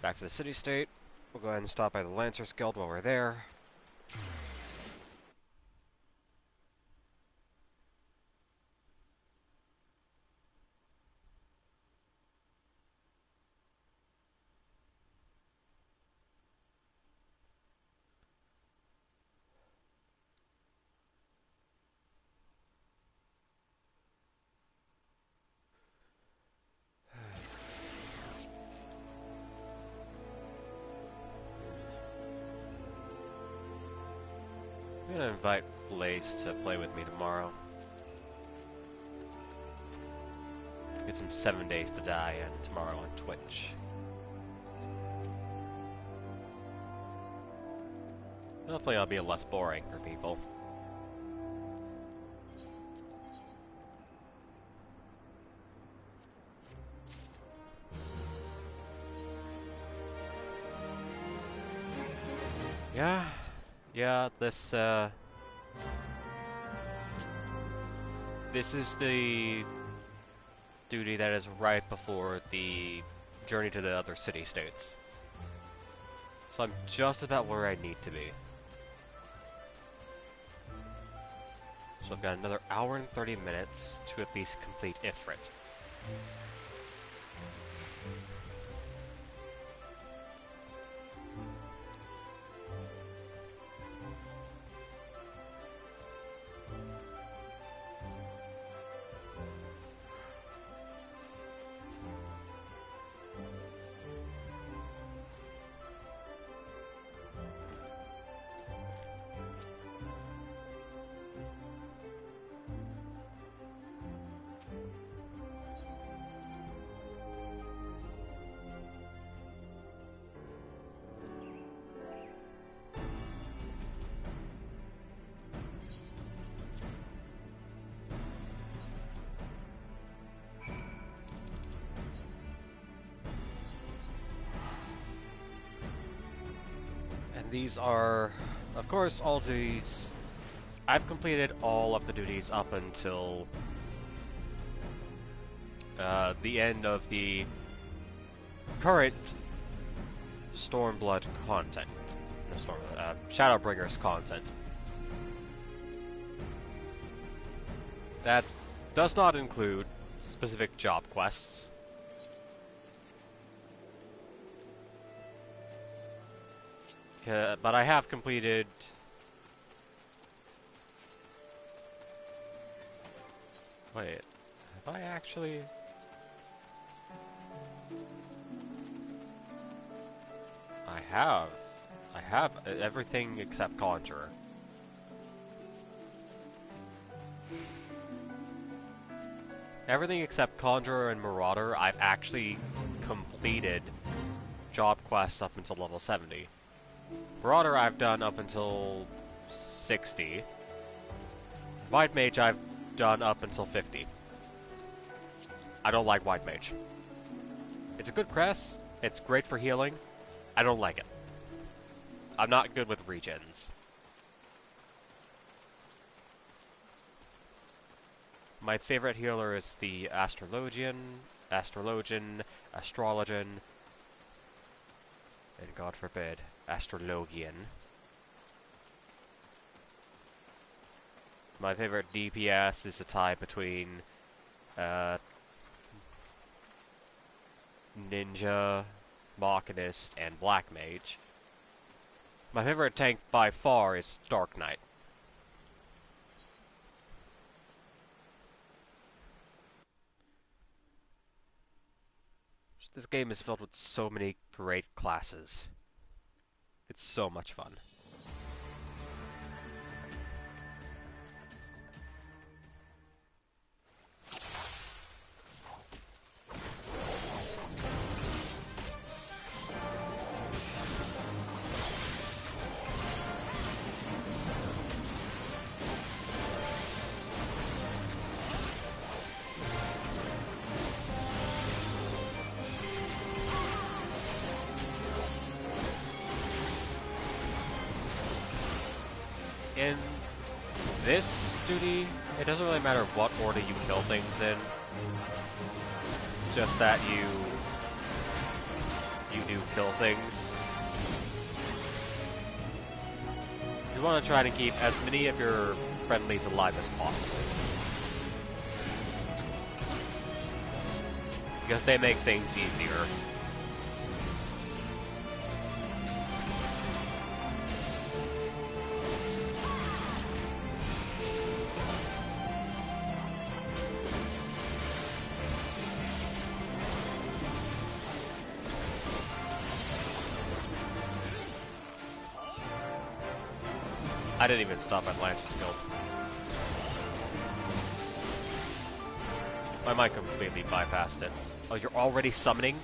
Back to the city-state. We'll go ahead and stop by the Lancers Guild while we're there. I'm gonna invite Blaze to play with me tomorrow. Get some 7 Days to Die and tomorrow on Twitch. Hopefully I'll be less boring for people. Yeah, this is the duty that is right before the journey to the other city-states. So I'm just about where I need to be. So I've got another hour and 30 minutes to at least complete Ifrit. These are, of course, all duties. I've completed all of the duties up until the end of the current Stormblood content. Shadowbringers content. That does not include specific job quests. But I have completed... Wait, have I actually... I have everything except Conjurer. Everything except Conjurer and Marauder, I've actually completed job quests up until level 70. Marauder I've done up until 60. White Mage I've done up until 50. I don't like White Mage. It's a good crest, it's great for healing. I don't like it. I'm not good with regens. My favorite healer is the Astrologian, and God forbid, Astrologian. My favorite DPS is a tie between Ninja, Machinist, and Black Mage. My favorite tank by far is Dark Knight. This game is filled with so many great classes. It's so much fun. In this duty, It doesn't really matter what order you kill things in. Just that you do kill things. You want to try to keep as many of your friendlies alive as possible. Because they make things easier. I didn't even stop at Lance's guild. I might completely bypassed it. Oh, you're already summoning?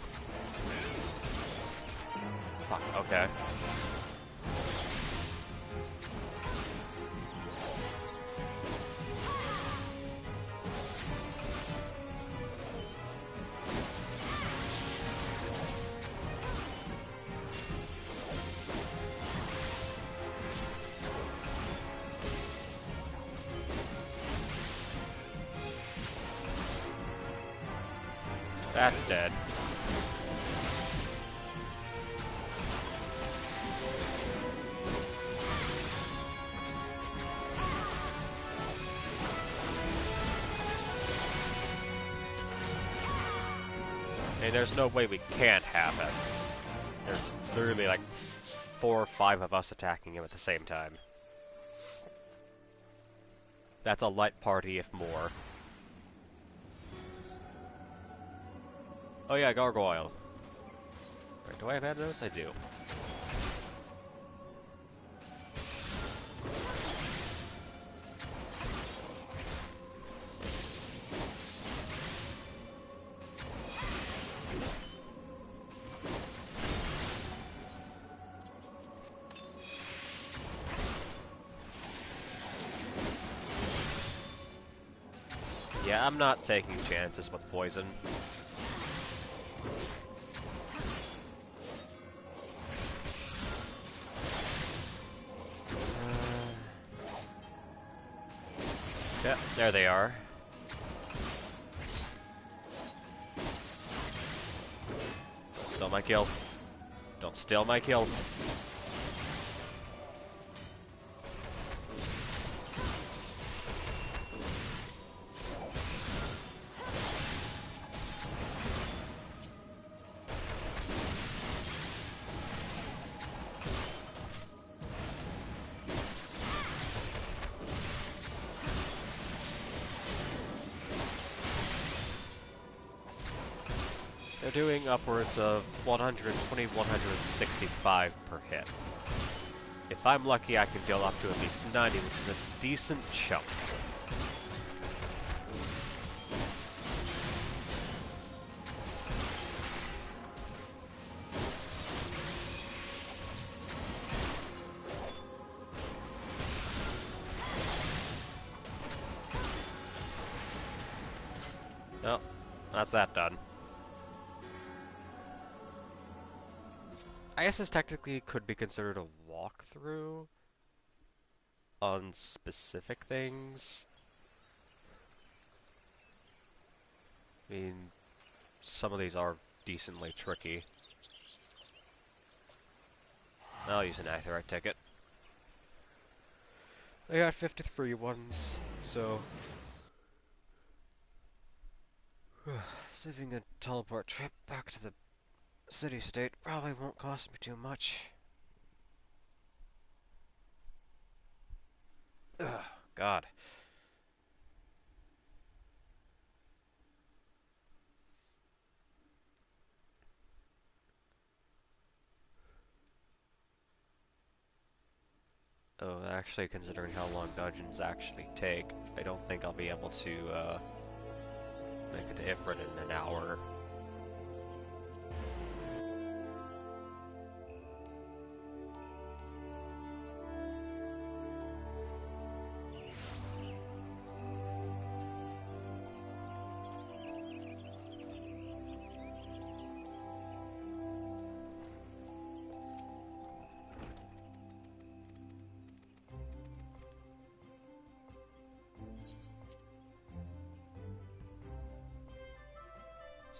Fuck, okay. That's dead. Hey, there's no way we can't have it. There's literally like 4 or 5 of us attacking him at the same time. That's a light party, if more. Oh yeah, Gargoyle. Right, do I have antidotes? I do. Yeah, I'm not taking chances with poison. Yeah, there they are. Don't steal my kill. Don't steal my kill. They're doing upwards of 120, 165 per hit. If I'm lucky, I can deal up to at least 90, which is a decent chunk. Well, that's that done. I guess this technically could be considered a walkthrough on specific things. I mean, some of these are decently tricky. I'll use an Aetherite ticket. I got 53 ones, so... saving a teleport trip back to the city-state probably won't cost me too much. Ugh, God. Oh, actually, considering how long dungeons actually take, I don't think I'll be able to, make it to Ifrit in an hour.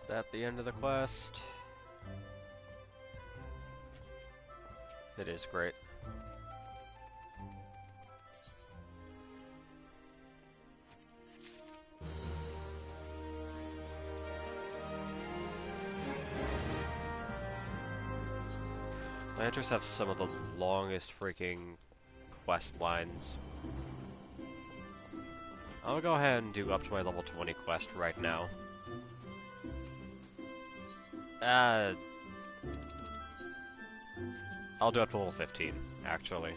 Is that the end of the quest? It is great. Lanterns have some of the longest freaking quest lines. I'll go ahead and do up to my level 20 quest right now. I'll do up to level 15, actually.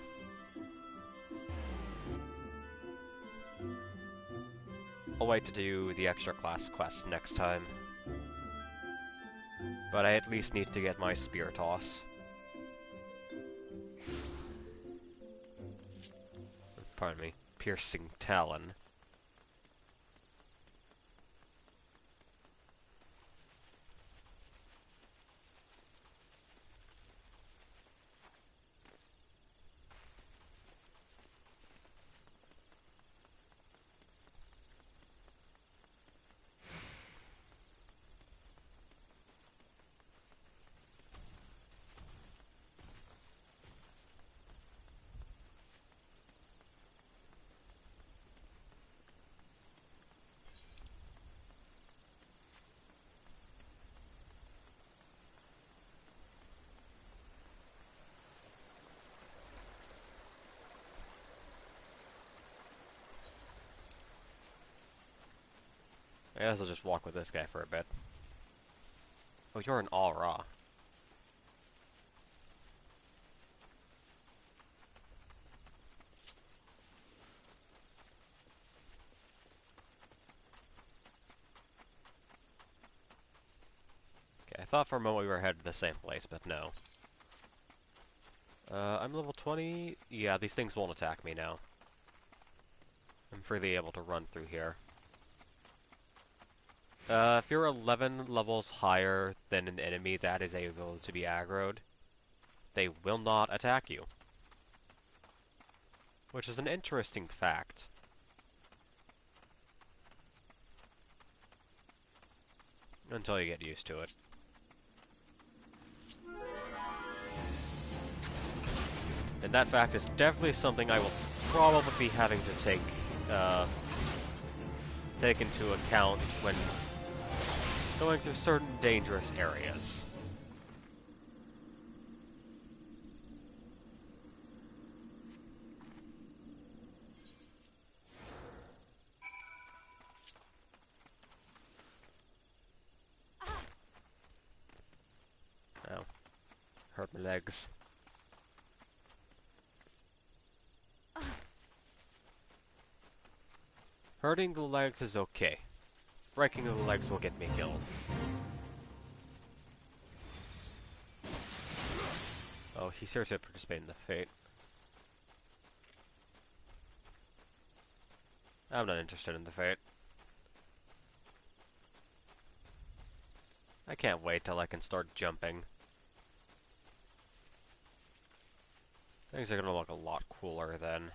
I'll wait to do the extra class quests next time. But I at least need to get my Spear Toss. Pardon me. Piercing Talon. I guess I'll just walk with this guy for a bit. Oh, you're an Aura. Okay, I thought for a moment we were headed to the same place, but no. I'm level 20. Yeah, these things won't attack me now. I'm freely able to run through here. If you're 11 levels higher than an enemy that is able to be aggroed, they will not attack you. Which is an interesting fact. Until you get used to it. And that fact is definitely something I will probably be having to take into account when going through certain dangerous areas. Ow. Hurt my legs. Hurting the legs is okay. Breaking the legs will get me killed. Oh, he's here to participate in the fate. I'm not interested in the fate. I can't wait till I can start jumping. Things are gonna look a lot cooler then.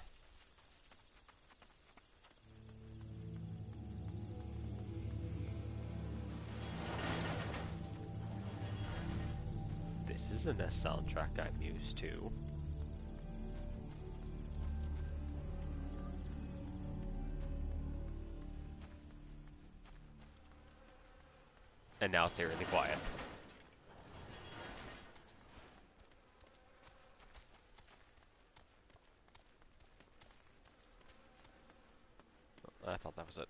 This isn't a soundtrack I'm used to. And now it's eerily quiet. I thought that was it.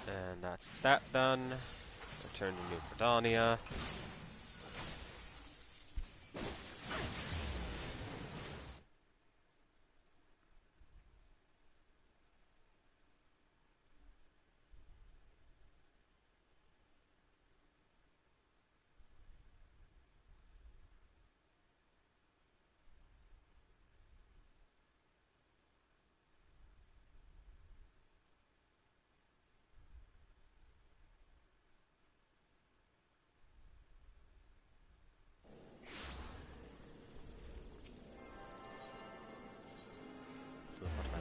And that's that done. Return to New Fredonia.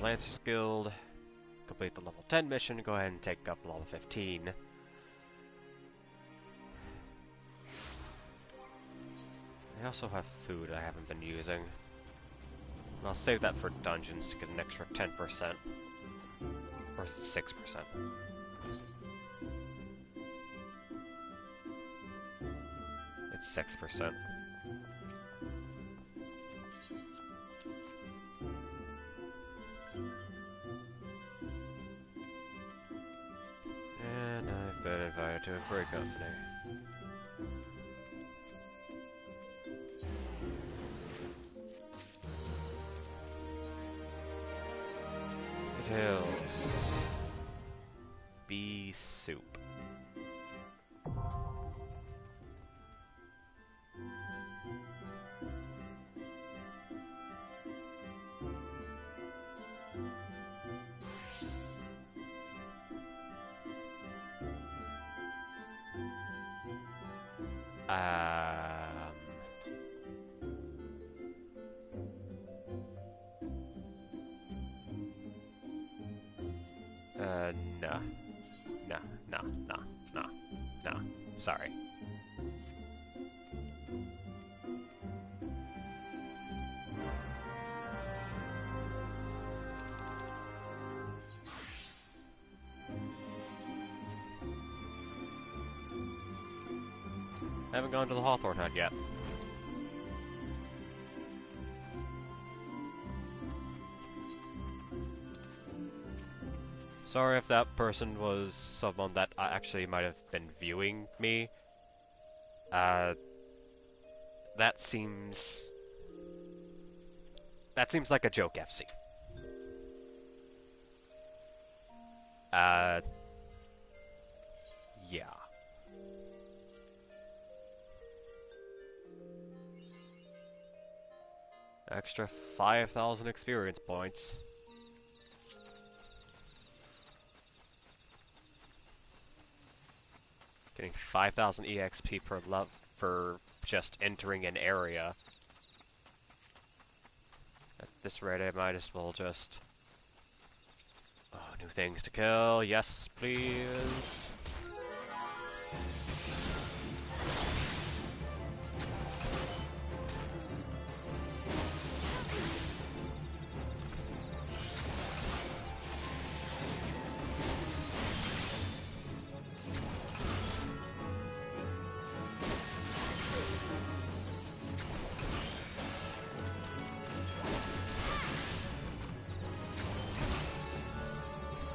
Lancers Guild. Complete the level 10 mission. Go ahead and take up level 15. I also have food I haven't been using. I'll save that for dungeons to get an extra 10%. Or 6%. It's 6%. And I've been invited to a freight company. Hills. Bee soup. No. Sorry. I haven't gone to the Hawthorne Hut yet. Sorry if that person was someone that actually might have been viewing me. That seems like a joke, FC. Yeah. Extra 5,000 experience points. Getting 5,000 EXP per love for just entering an area. At this rate, I might as well just... Oh, new things to kill. Yes, please.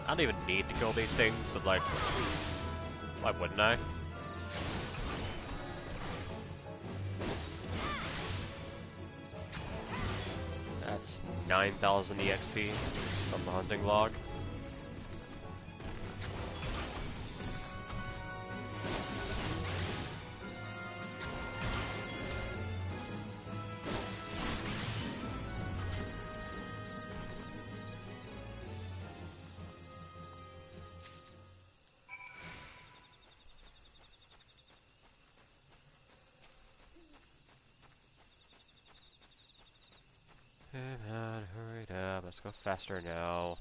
I don't even need to kill these things, but like, why wouldn't I? That's 9,000 EXP from the hunting log. Come on, hurry it up. Let's go faster now.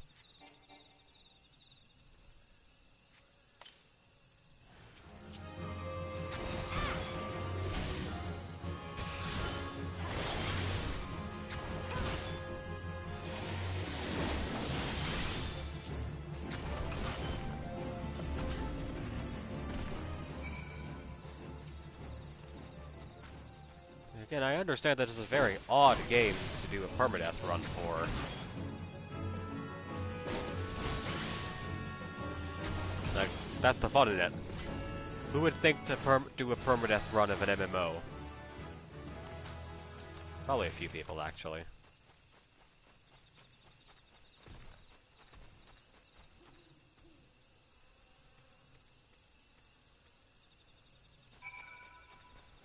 Again, I understand that this is a very odd game to do a permadeath run for. Like, that's the fun in it. Who would think to do a permadeath run of an MMO? Probably a few people, actually.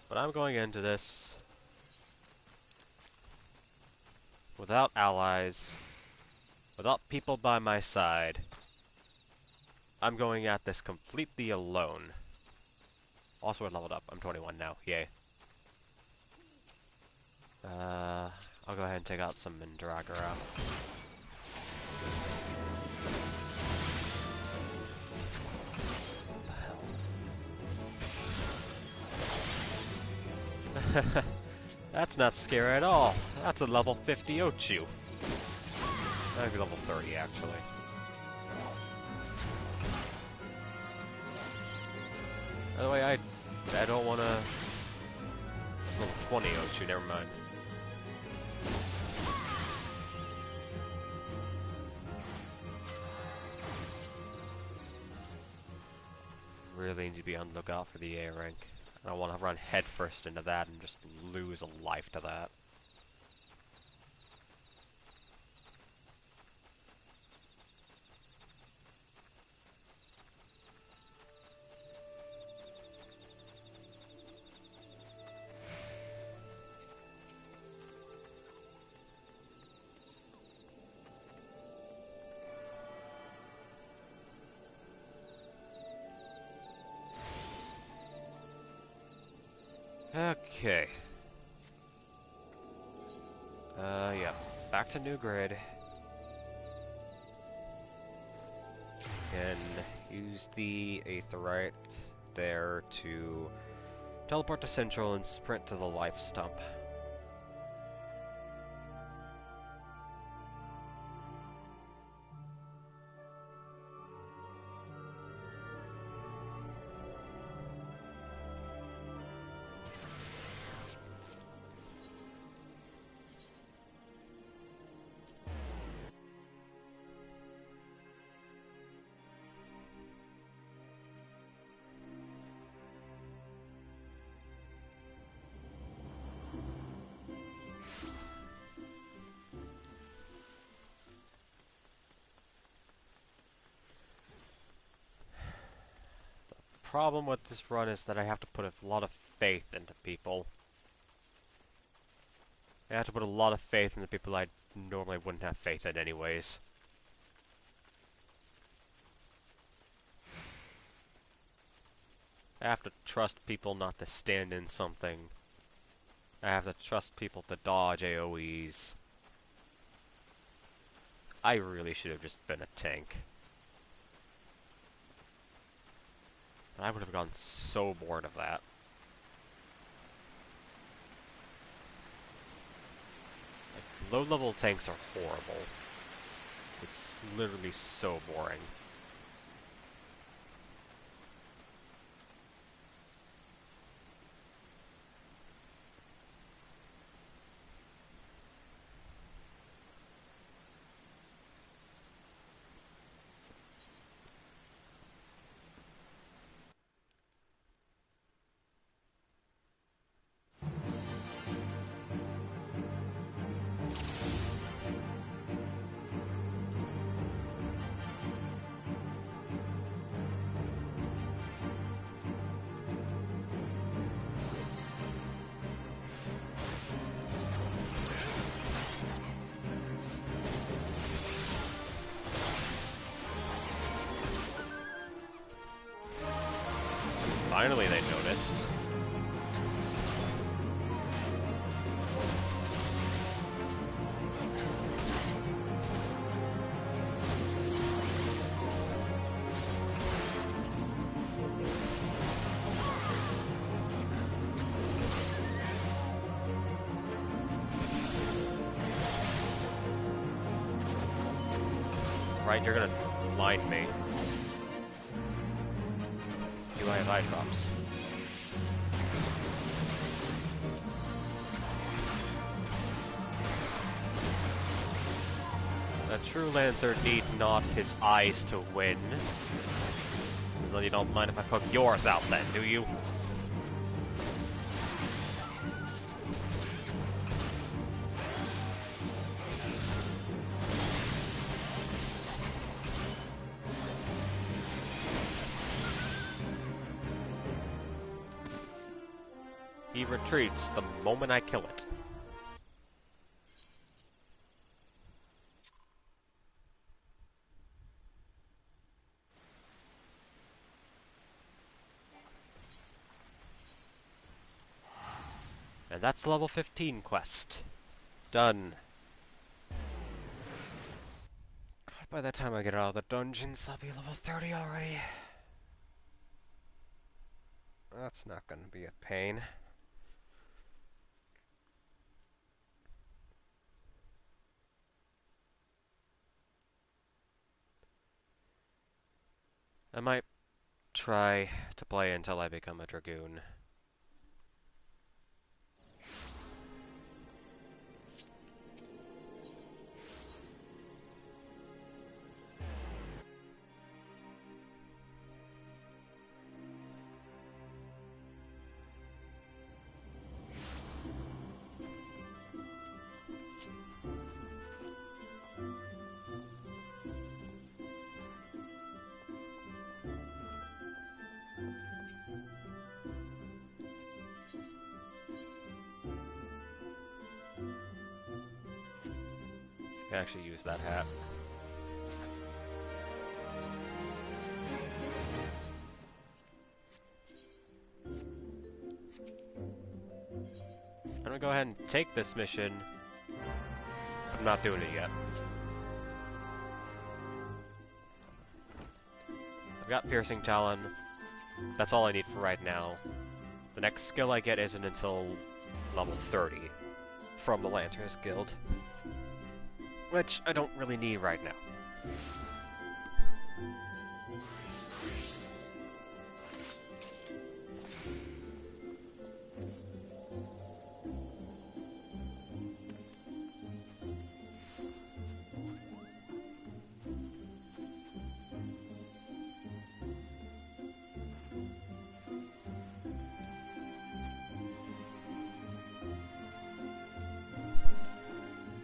But I'm going into this without allies, without people by my side. I'm going at this completely alone. Also, I leveled up. I'm 21 now. Yay. I'll go ahead and take out some Mandragora. That's not scary at all. That's a level 50 Ochu. That'd be level 30, actually. By the way, I don't want to... Level 20 Ochu, never mind. Really need to be on the lookout for the A rank. I don't want to run headfirst into that and just lose a life to that. Okay. Yeah. Back to new grid. And use the Aetherite there to teleport to Central and sprint to the life stump. Problem with this run is that I have to put a lot of faith into people. I have to put a lot of faith into people I normally wouldn't have faith in anyways. I have to trust people not to stand in something. I have to trust people to dodge AoEs. I really should have just been a tank. I would have gotten so bored of that. Like, low-level tanks are horrible. It's literally so boring. Finally they noticed. Right, you're gonna blind me. Do I have eye drops? A true Lancer need not his eyes to win. Well, you don't mind if I poke yours out then, do you? He retreats the moment I kill it. And that's the level 15 quest. Done. By the time I get out of the dungeons, I'll be level 30 already. That's not gonna be a pain. I might try to play until I become a Dragoon. I can actually use that hat. I'm gonna go ahead and take this mission. I'm not doing it yet. I've got Piercing Talon. That's all I need for right now. The next skill I get isn't until level 30 from the Lancer's Guild, which I don't really need right now.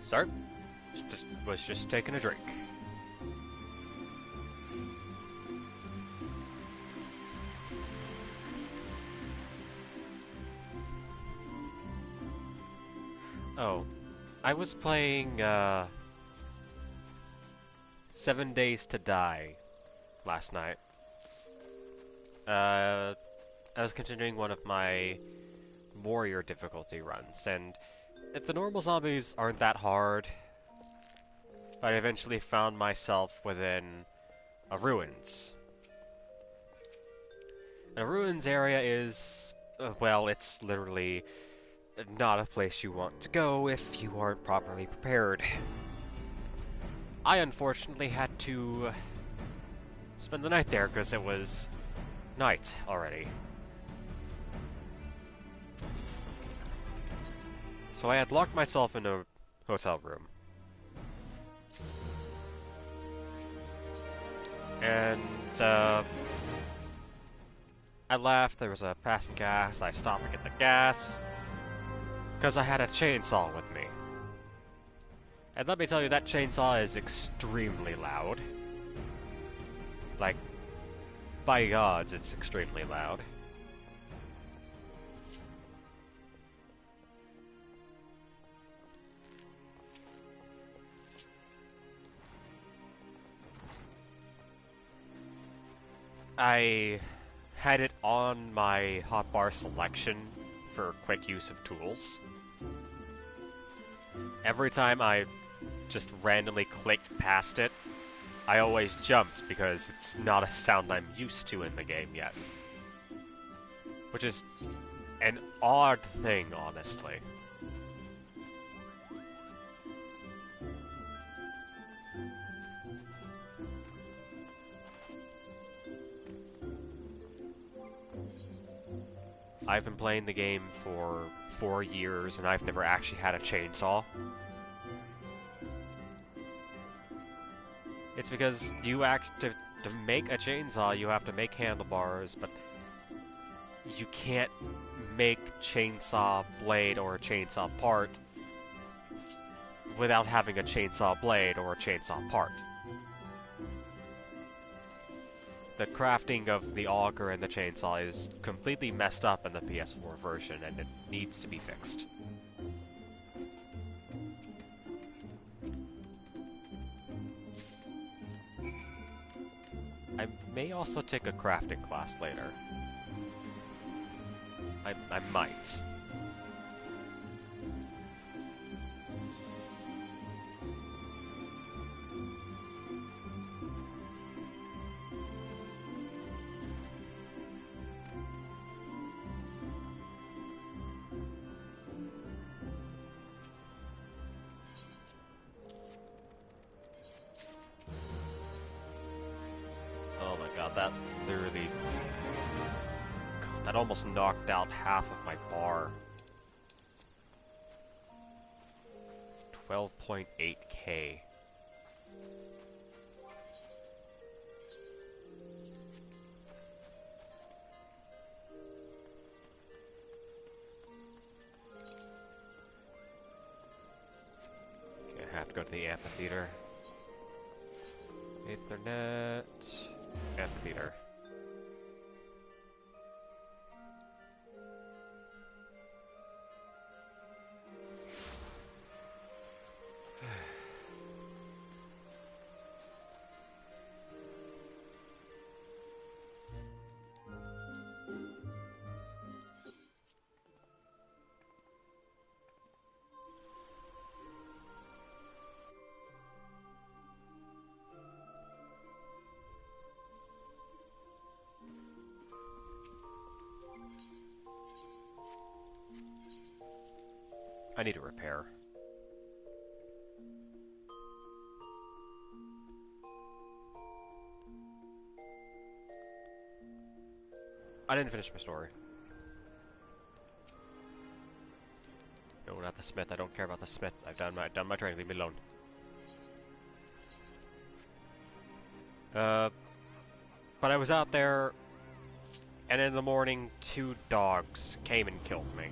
Sorry, was just taking a drink. Oh, I was playing 7 Days to Die last night. I was continuing one of my warrior difficulty runs, and if the normal zombies aren't that hard, I eventually found myself within a ruins. And a ruins area is, well, it's literally not a place you want to go if you aren't properly prepared. I unfortunately had to spend the night there because it was night already. So I had locked myself in a hotel room. And, I left, there was a passing gas, I stopped to get the gas, because I had a chainsaw with me. And let me tell you, that chainsaw is extremely loud. Like, by gods, it's extremely loud. I had it on my hotbar selection for quick use of tools. Every time I just randomly clicked past it, I always jumped because it's not a sound I'm used to in the game yet. Which is an odd thing, honestly. I've been playing the game for 4 years, and I've never actually had a chainsaw. It's because to make a chainsaw, you have to make handlebars, but you can't make chainsaw blade or a chainsaw part without having a chainsaw blade or a chainsaw part. The crafting of the auger and the chainsaw is completely messed up in the PS4 version, and it needs to be fixed. I may also take a crafting class later. I might. Oh my god, That almost knocked out half of my bar. 12.8k. Okay, I have to go to the amphitheater. Ethernet. Amphitheater. I need a repair. I didn't finish my story. No, not the smith. I don't care about the smith. I've done my training. Leave me alone. But I was out there, and in the morning, 2 dogs came and killed me.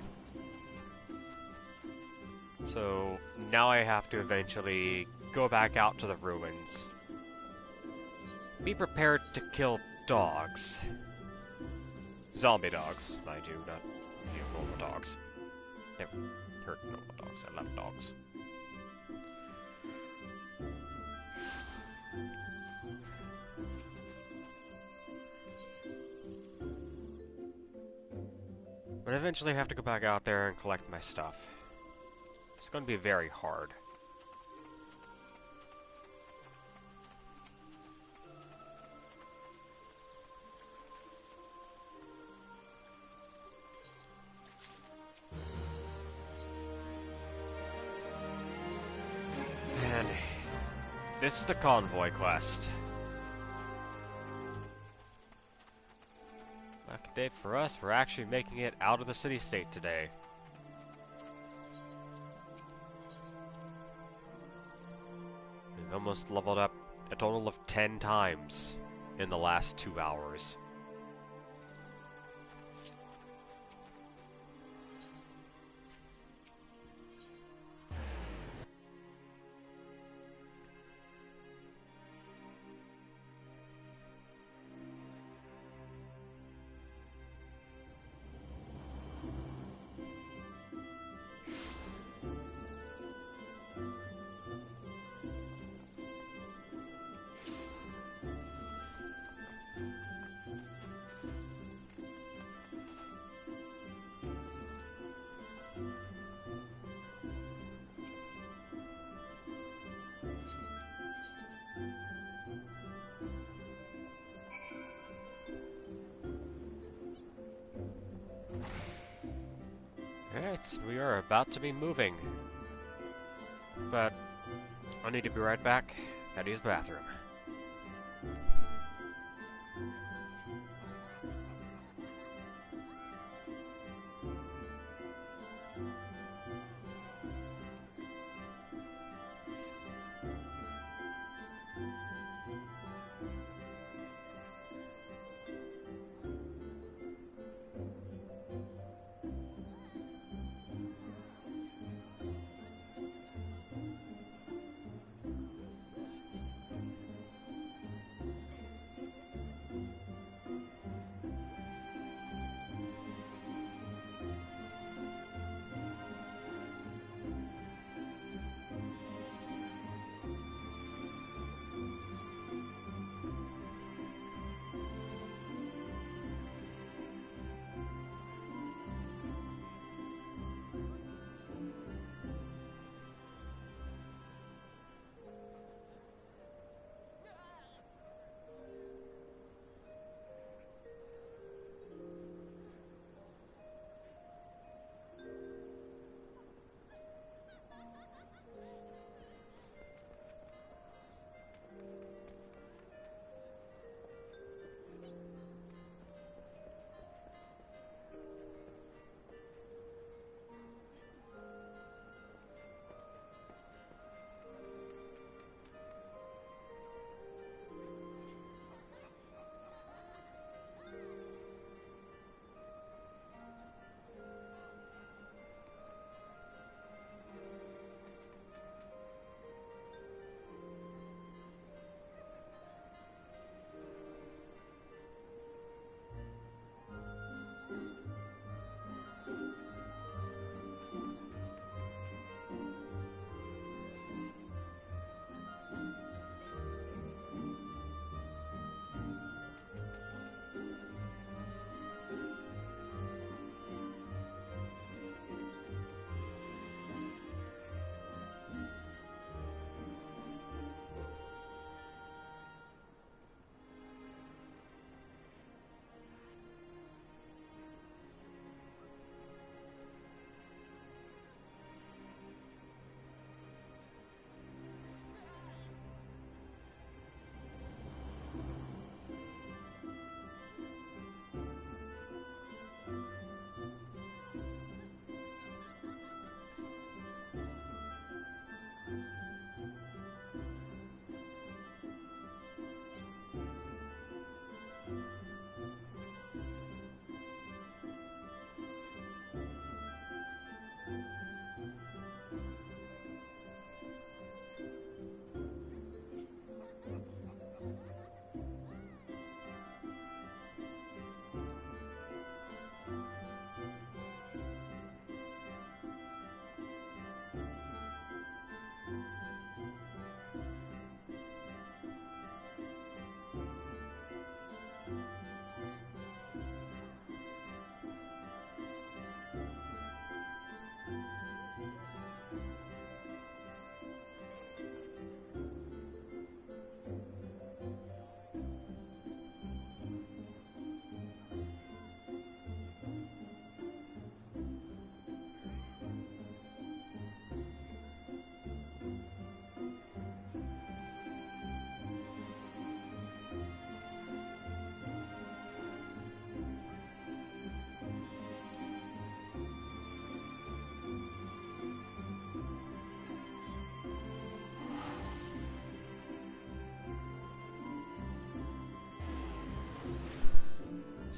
So now I have to eventually go back out to the ruins. Be prepared to kill dogs. Zombie dogs, mind you, not normal dogs. Never heard normal dogs. I love dogs. But I eventually have to go back out there and collect my stuff. It's going to be very hard. And this is the convoy quest. Lucky day for us, we're actually making it out of the city-state today. We've almost leveled up a total of 10 times in the last 2 hours. Alright, we are about to be moving. But I need to be right back. Gotta use the bathroom.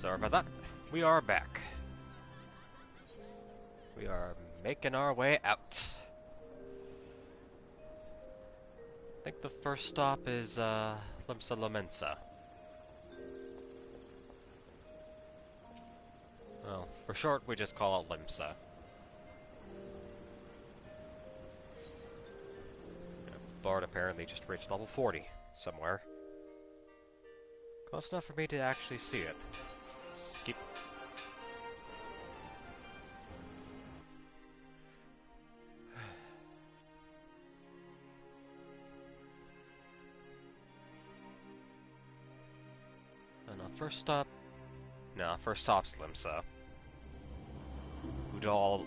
Sorry about that. We are back. We are making our way out. I think the first stop is, Limsa Lamensa. Well, for short, we just call it Limsa. Bard apparently just reached level 40 somewhere. Close enough for me to actually see it. Skip. And first stop. No, first stop's Limsa. Udall.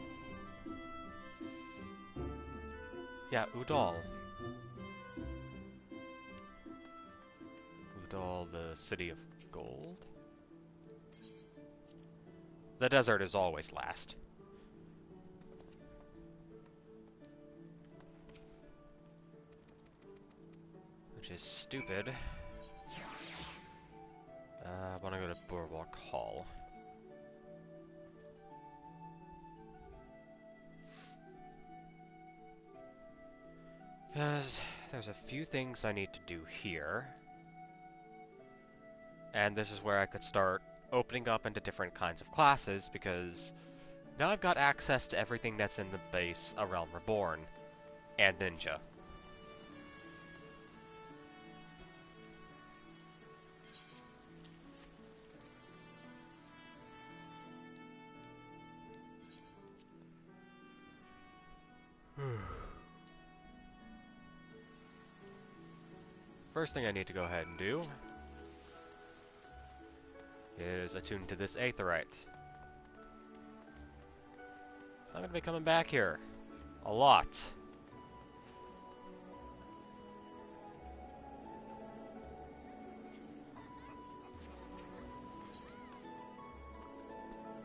Yeah, Udall. Udall, the city of gold. The desert is always last. Which is stupid. I want to go to Boardwalk Hall. Because there's a few things I need to do here. And this is where I could start opening up into different kinds of classes, because now I've got access to everything that's in the base A Realm Reborn and Ninja. First thing I need to go ahead and do is attune to this Aetherite. So I'm going to be coming back here a lot.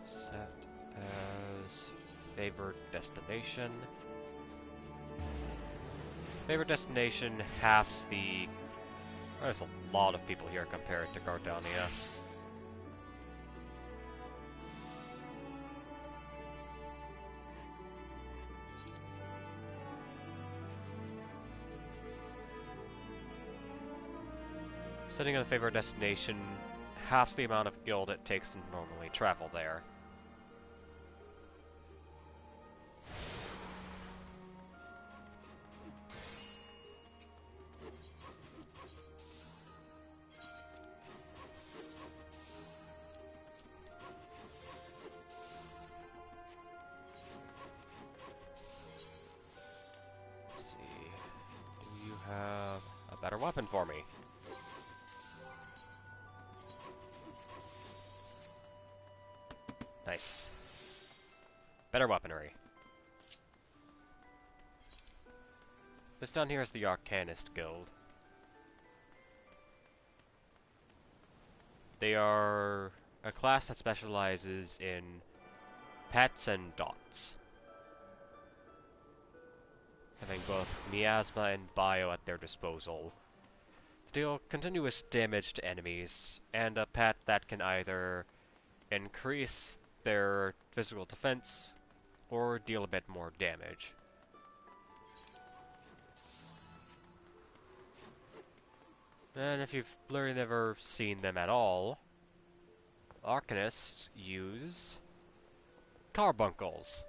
Set as favored destination. Favored destination halves the... There's a lot of people here compared to Gardania. Setting on a favored destination halves the amount of guild it takes to normally travel there. Let's see. Do you have a better weapon for me? Nice. Better weaponry. This down here is the Arcanist Guild. They are a class that specializes in pets and dots, having both miasma and bio at their disposal to deal continuous damage to enemies, and a pet that can either increase their physical defense or deal a bit more damage. And if you've literally never seen them at all, Arcanists use carbuncles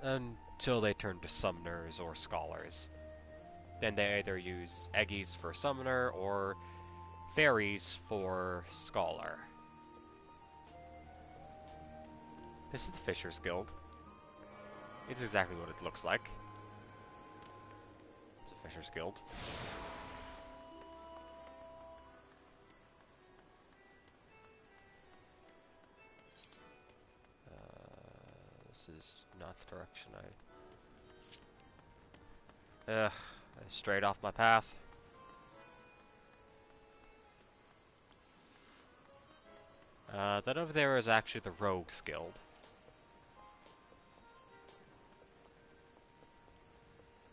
until they turn to summoners or scholars. Then they either use Eggies for summoner or fairies for scholar. This is the Fisher's Guild. It's exactly what it looks like. It's a Fisher's Guild. This is not the direction I... straight off my path. That over there is actually the Rogues Guild.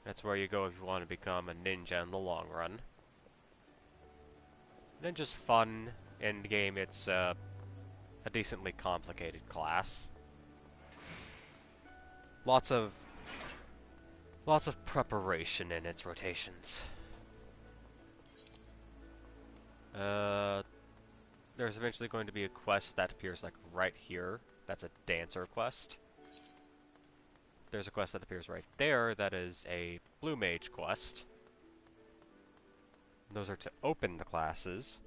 That's where you go if you want to become a ninja in the long run. Ninja's fun In game, it's a decently complicated class. Lots of preparation in its rotations. There's eventually going to be a quest that appears like right here. That's a dancer quest. There's a quest that appears right there that is a blue mage quest. Those are to open the classes.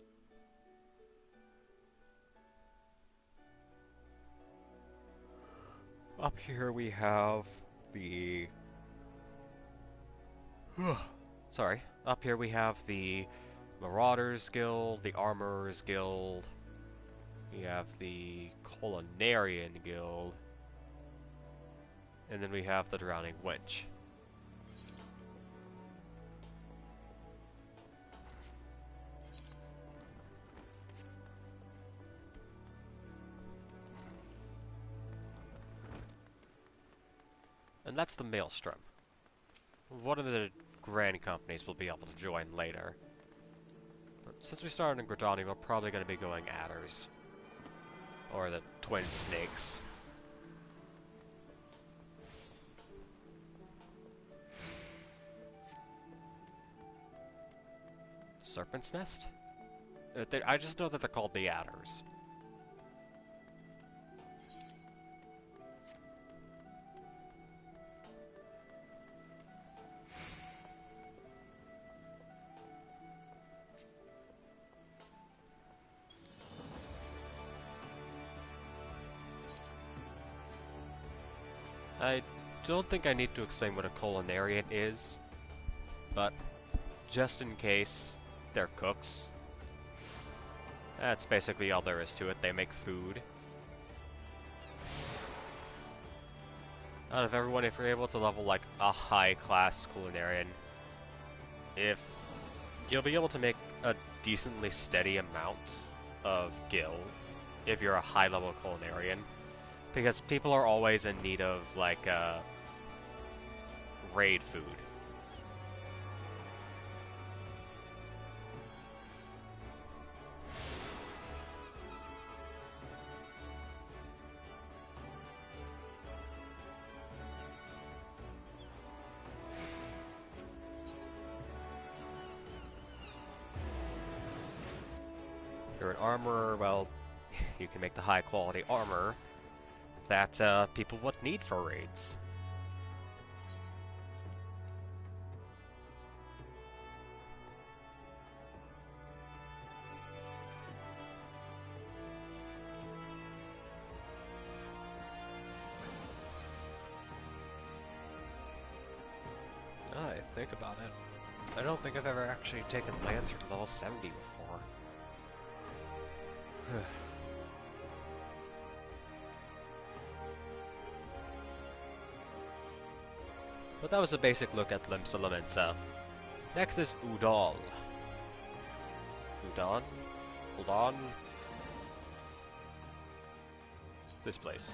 Up here we have the... Sorry. Up here we have the Marauders Guild, the Armorers Guild. We have the Culinarian Guild. And then we have the Drowning Wench. And that's the Maelstrom. One of the grand companies will be able to join later. But since we started in Gridani, we're probably going to be going Adders. Or the Twin Snakes. Serpent's Nest? I just know that they're called the Adders. I don't think I need to explain what a culinarian is, but just in case, they're cooks. That's basically all there is to it. They make food. Out of everyone, if you're able to level like a high-class culinarian, you'll be able to make a decently steady amount of gil if you're a high-level culinarian. Because people are always in need of, like, raid food. If you're an armorer, well, you can make the high-quality armor that people would need for raids. I think about it. I don't think I've ever actually taken Lancer to level 70 before. But that was a basic look at Limsa Lamensa. Next is Udal. Udon? Udon? This place.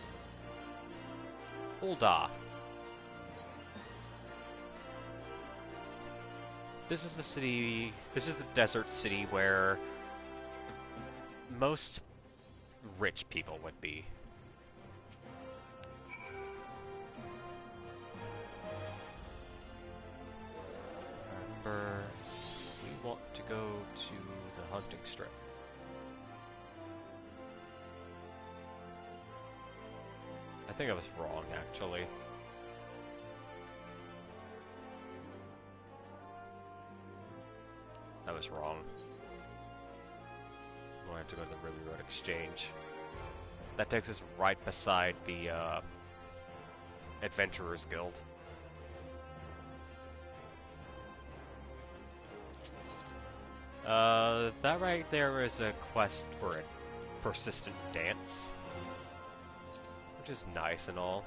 Ulda. This is the city, this is the desert city where most rich people would be. Remember, we want to go to the hunting strip. I think I was wrong, actually. I was wrong. We'll have to go to the Ruby Road Exchange. That takes us right beside the Adventurers Guild. That right there is a quest for a persistent dance, which is nice and all.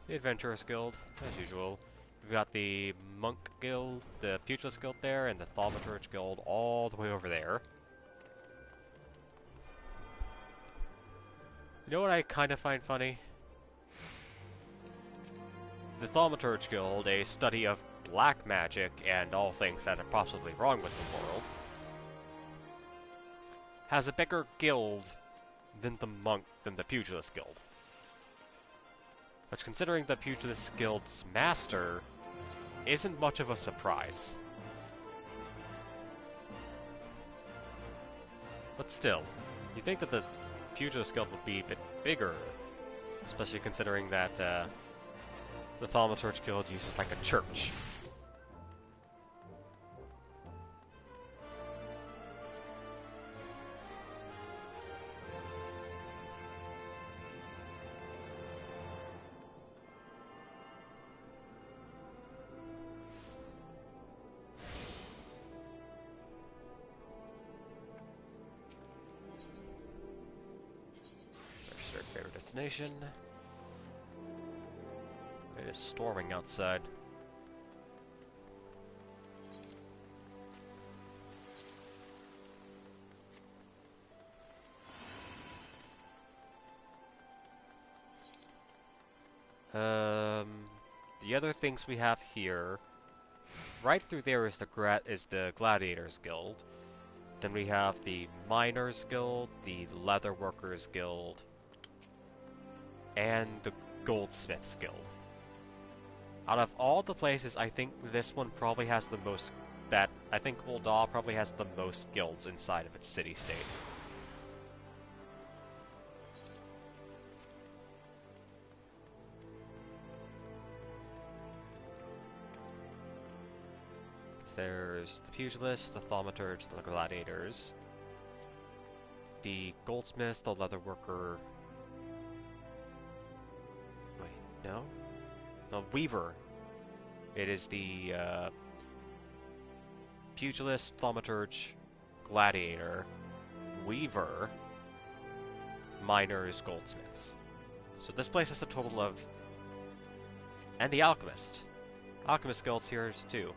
The Adventurers Guild, as usual. We've got the Monk Guild, the Pugilist Guild there, and the Thaumaturge Guild all the way over there. You know what I kind of find funny? The Thaumaturge Guild, a study of black magic and all things that are possibly wrong with the world, has a bigger guild than the Pugilist Guild. Which, considering the Pugilist Guild's master, isn't much of a surprise. But still, you think that the Pugilist Guild would be a bit bigger, especially considering that the Thaumaturge Guild uses like a church. Favorite destination. It is storming outside. The other things we have here, right through there is the Gladiators Guild. Then we have the Miners Guild, the Leatherworkers Guild, and the Goldsmiths Guild. Out of all the places, I think this one probably has the most. I think Ul'dah probably has the most guilds inside of its city-state. There's the Pugilists, the Thaumaturge, the Gladiators, the Goldsmiths, the Leatherworker. Wait, no? No, Weaver. It is the Pugilist, Thaumaturge, Gladiator, Weaver, Miners, Goldsmiths. So this place has a total of... And the Alchemist. Alchemist Guild's here too.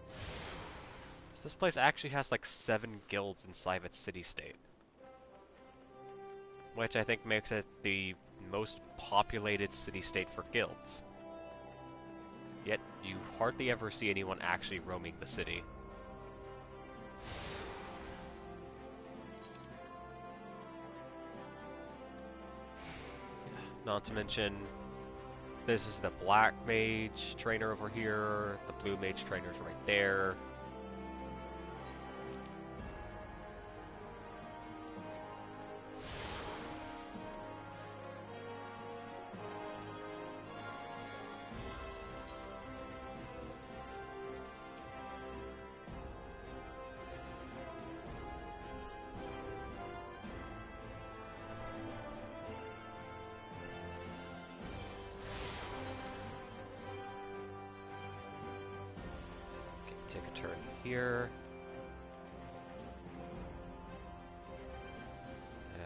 So this place actually has like 7 guilds inside of its city-state. Which I think makes it the most populated city-state for guilds. Yet, you hardly ever see anyone actually roaming the city. Not to mention, this is the Black Mage trainer over here, the Blue Mage trainers right there. Take a turn here.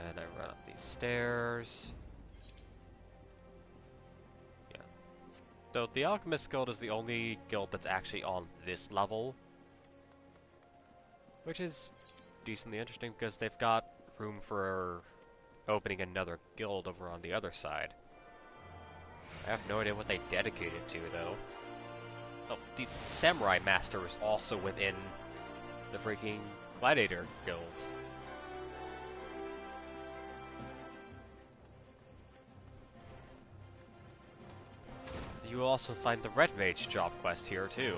And I run up these stairs. Yeah. So the Alchemist Guild is the only guild that's actually on this level. Which is decently interesting because they've got room for opening another guild over on the other side. I have no idea what they dedicated to though. Oh, the Samurai Master is also within the freaking Gladiator Guild. You will also find the Red Mage job quest here too.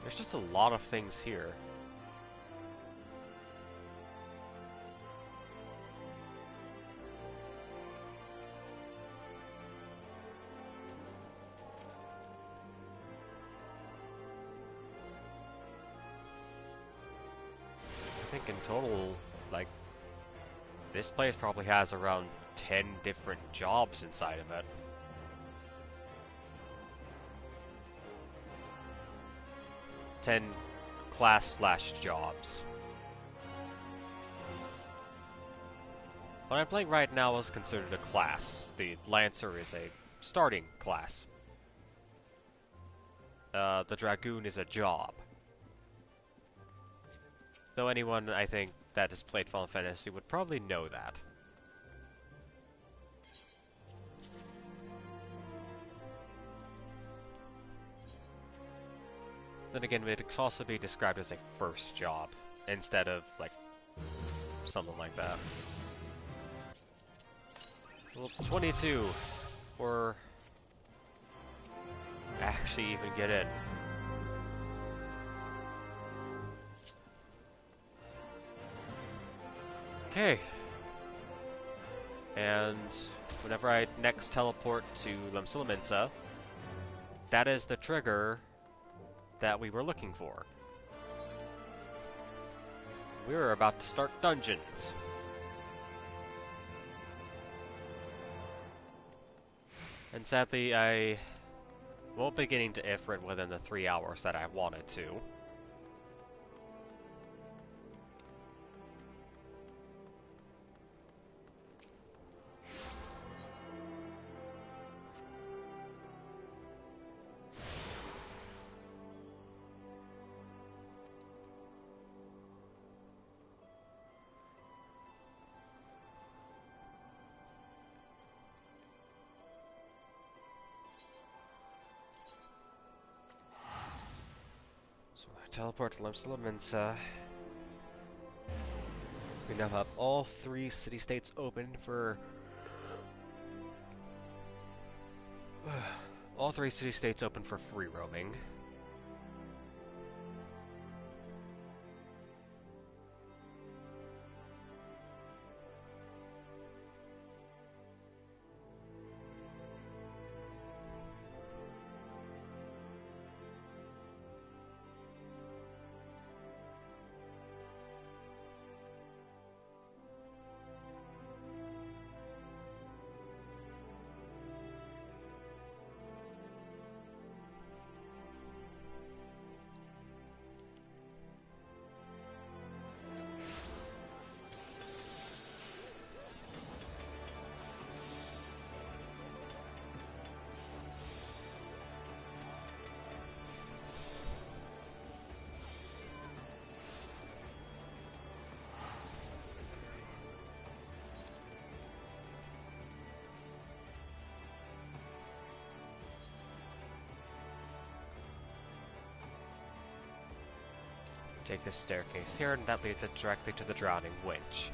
There's just a lot of things here. I think in total, like, this place probably has around 10 different jobs inside of it. Ten class/jobs. What I'm playing right now is considered a class. The Lancer is a starting class. The Dragoon is a job. Though anyone, I think, that has played Final Fantasy would probably know that. Then again, it could also be described as a first job instead of like something like that. Well, 22 or actually even get in. Okay. And whenever I next teleport to Lemsulaminsa, that is the trigger that we were looking for. We were about to start dungeons. And sadly, I won't be getting to Ifrit within the 3 hours that I wanted to. So I teleport to Lemsulaminsa. We now have all 3 city-states open for... all 3 city-states open for free roaming. Take this staircase here, and that leads it directly to the Drowning Winch.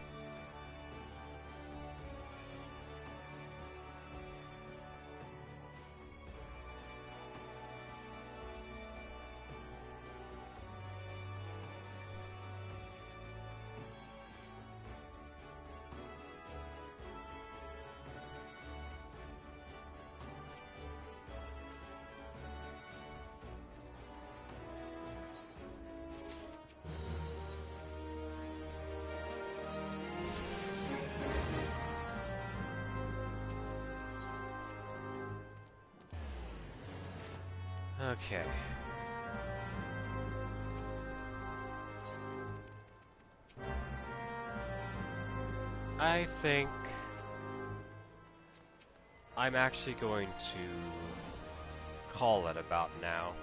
Okay. I think I'm actually going to call it about now.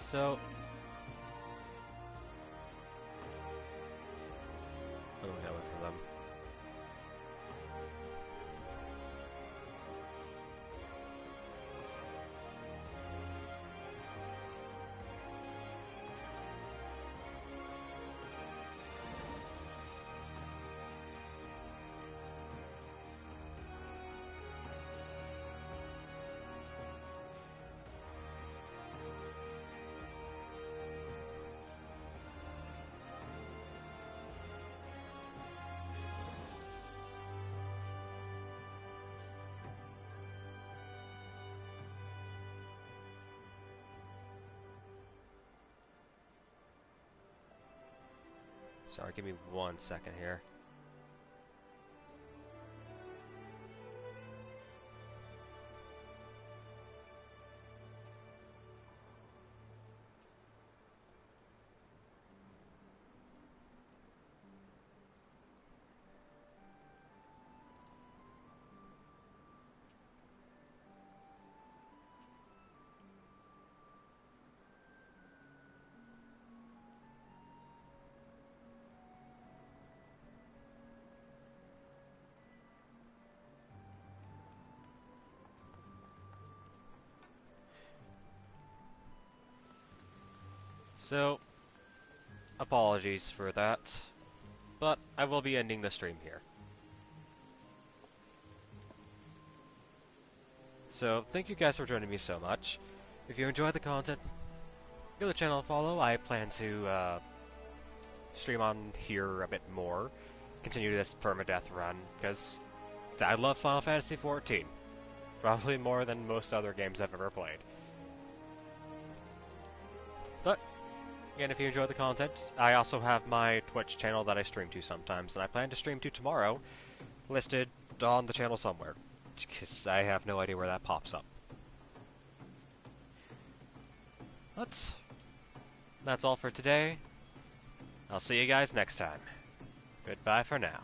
So, oh, that went for them. Sorry, give me 1 second here. So, apologies for that, but I will be ending the stream here. So, thank you guys for joining me so much. If you enjoyed the content, give the channel a follow. I plan to stream on here a bit more, continue this permadeath run, because I love Final Fantasy XIV. Probably more than most other games I've ever played. But, again, if you enjoy the content, I also have my Twitch channel that I stream to sometimes, and I plan to stream to tomorrow, listed on the channel somewhere, because I have no idea where that pops up. But, that's all for today. I'll see you guys next time. Goodbye for now.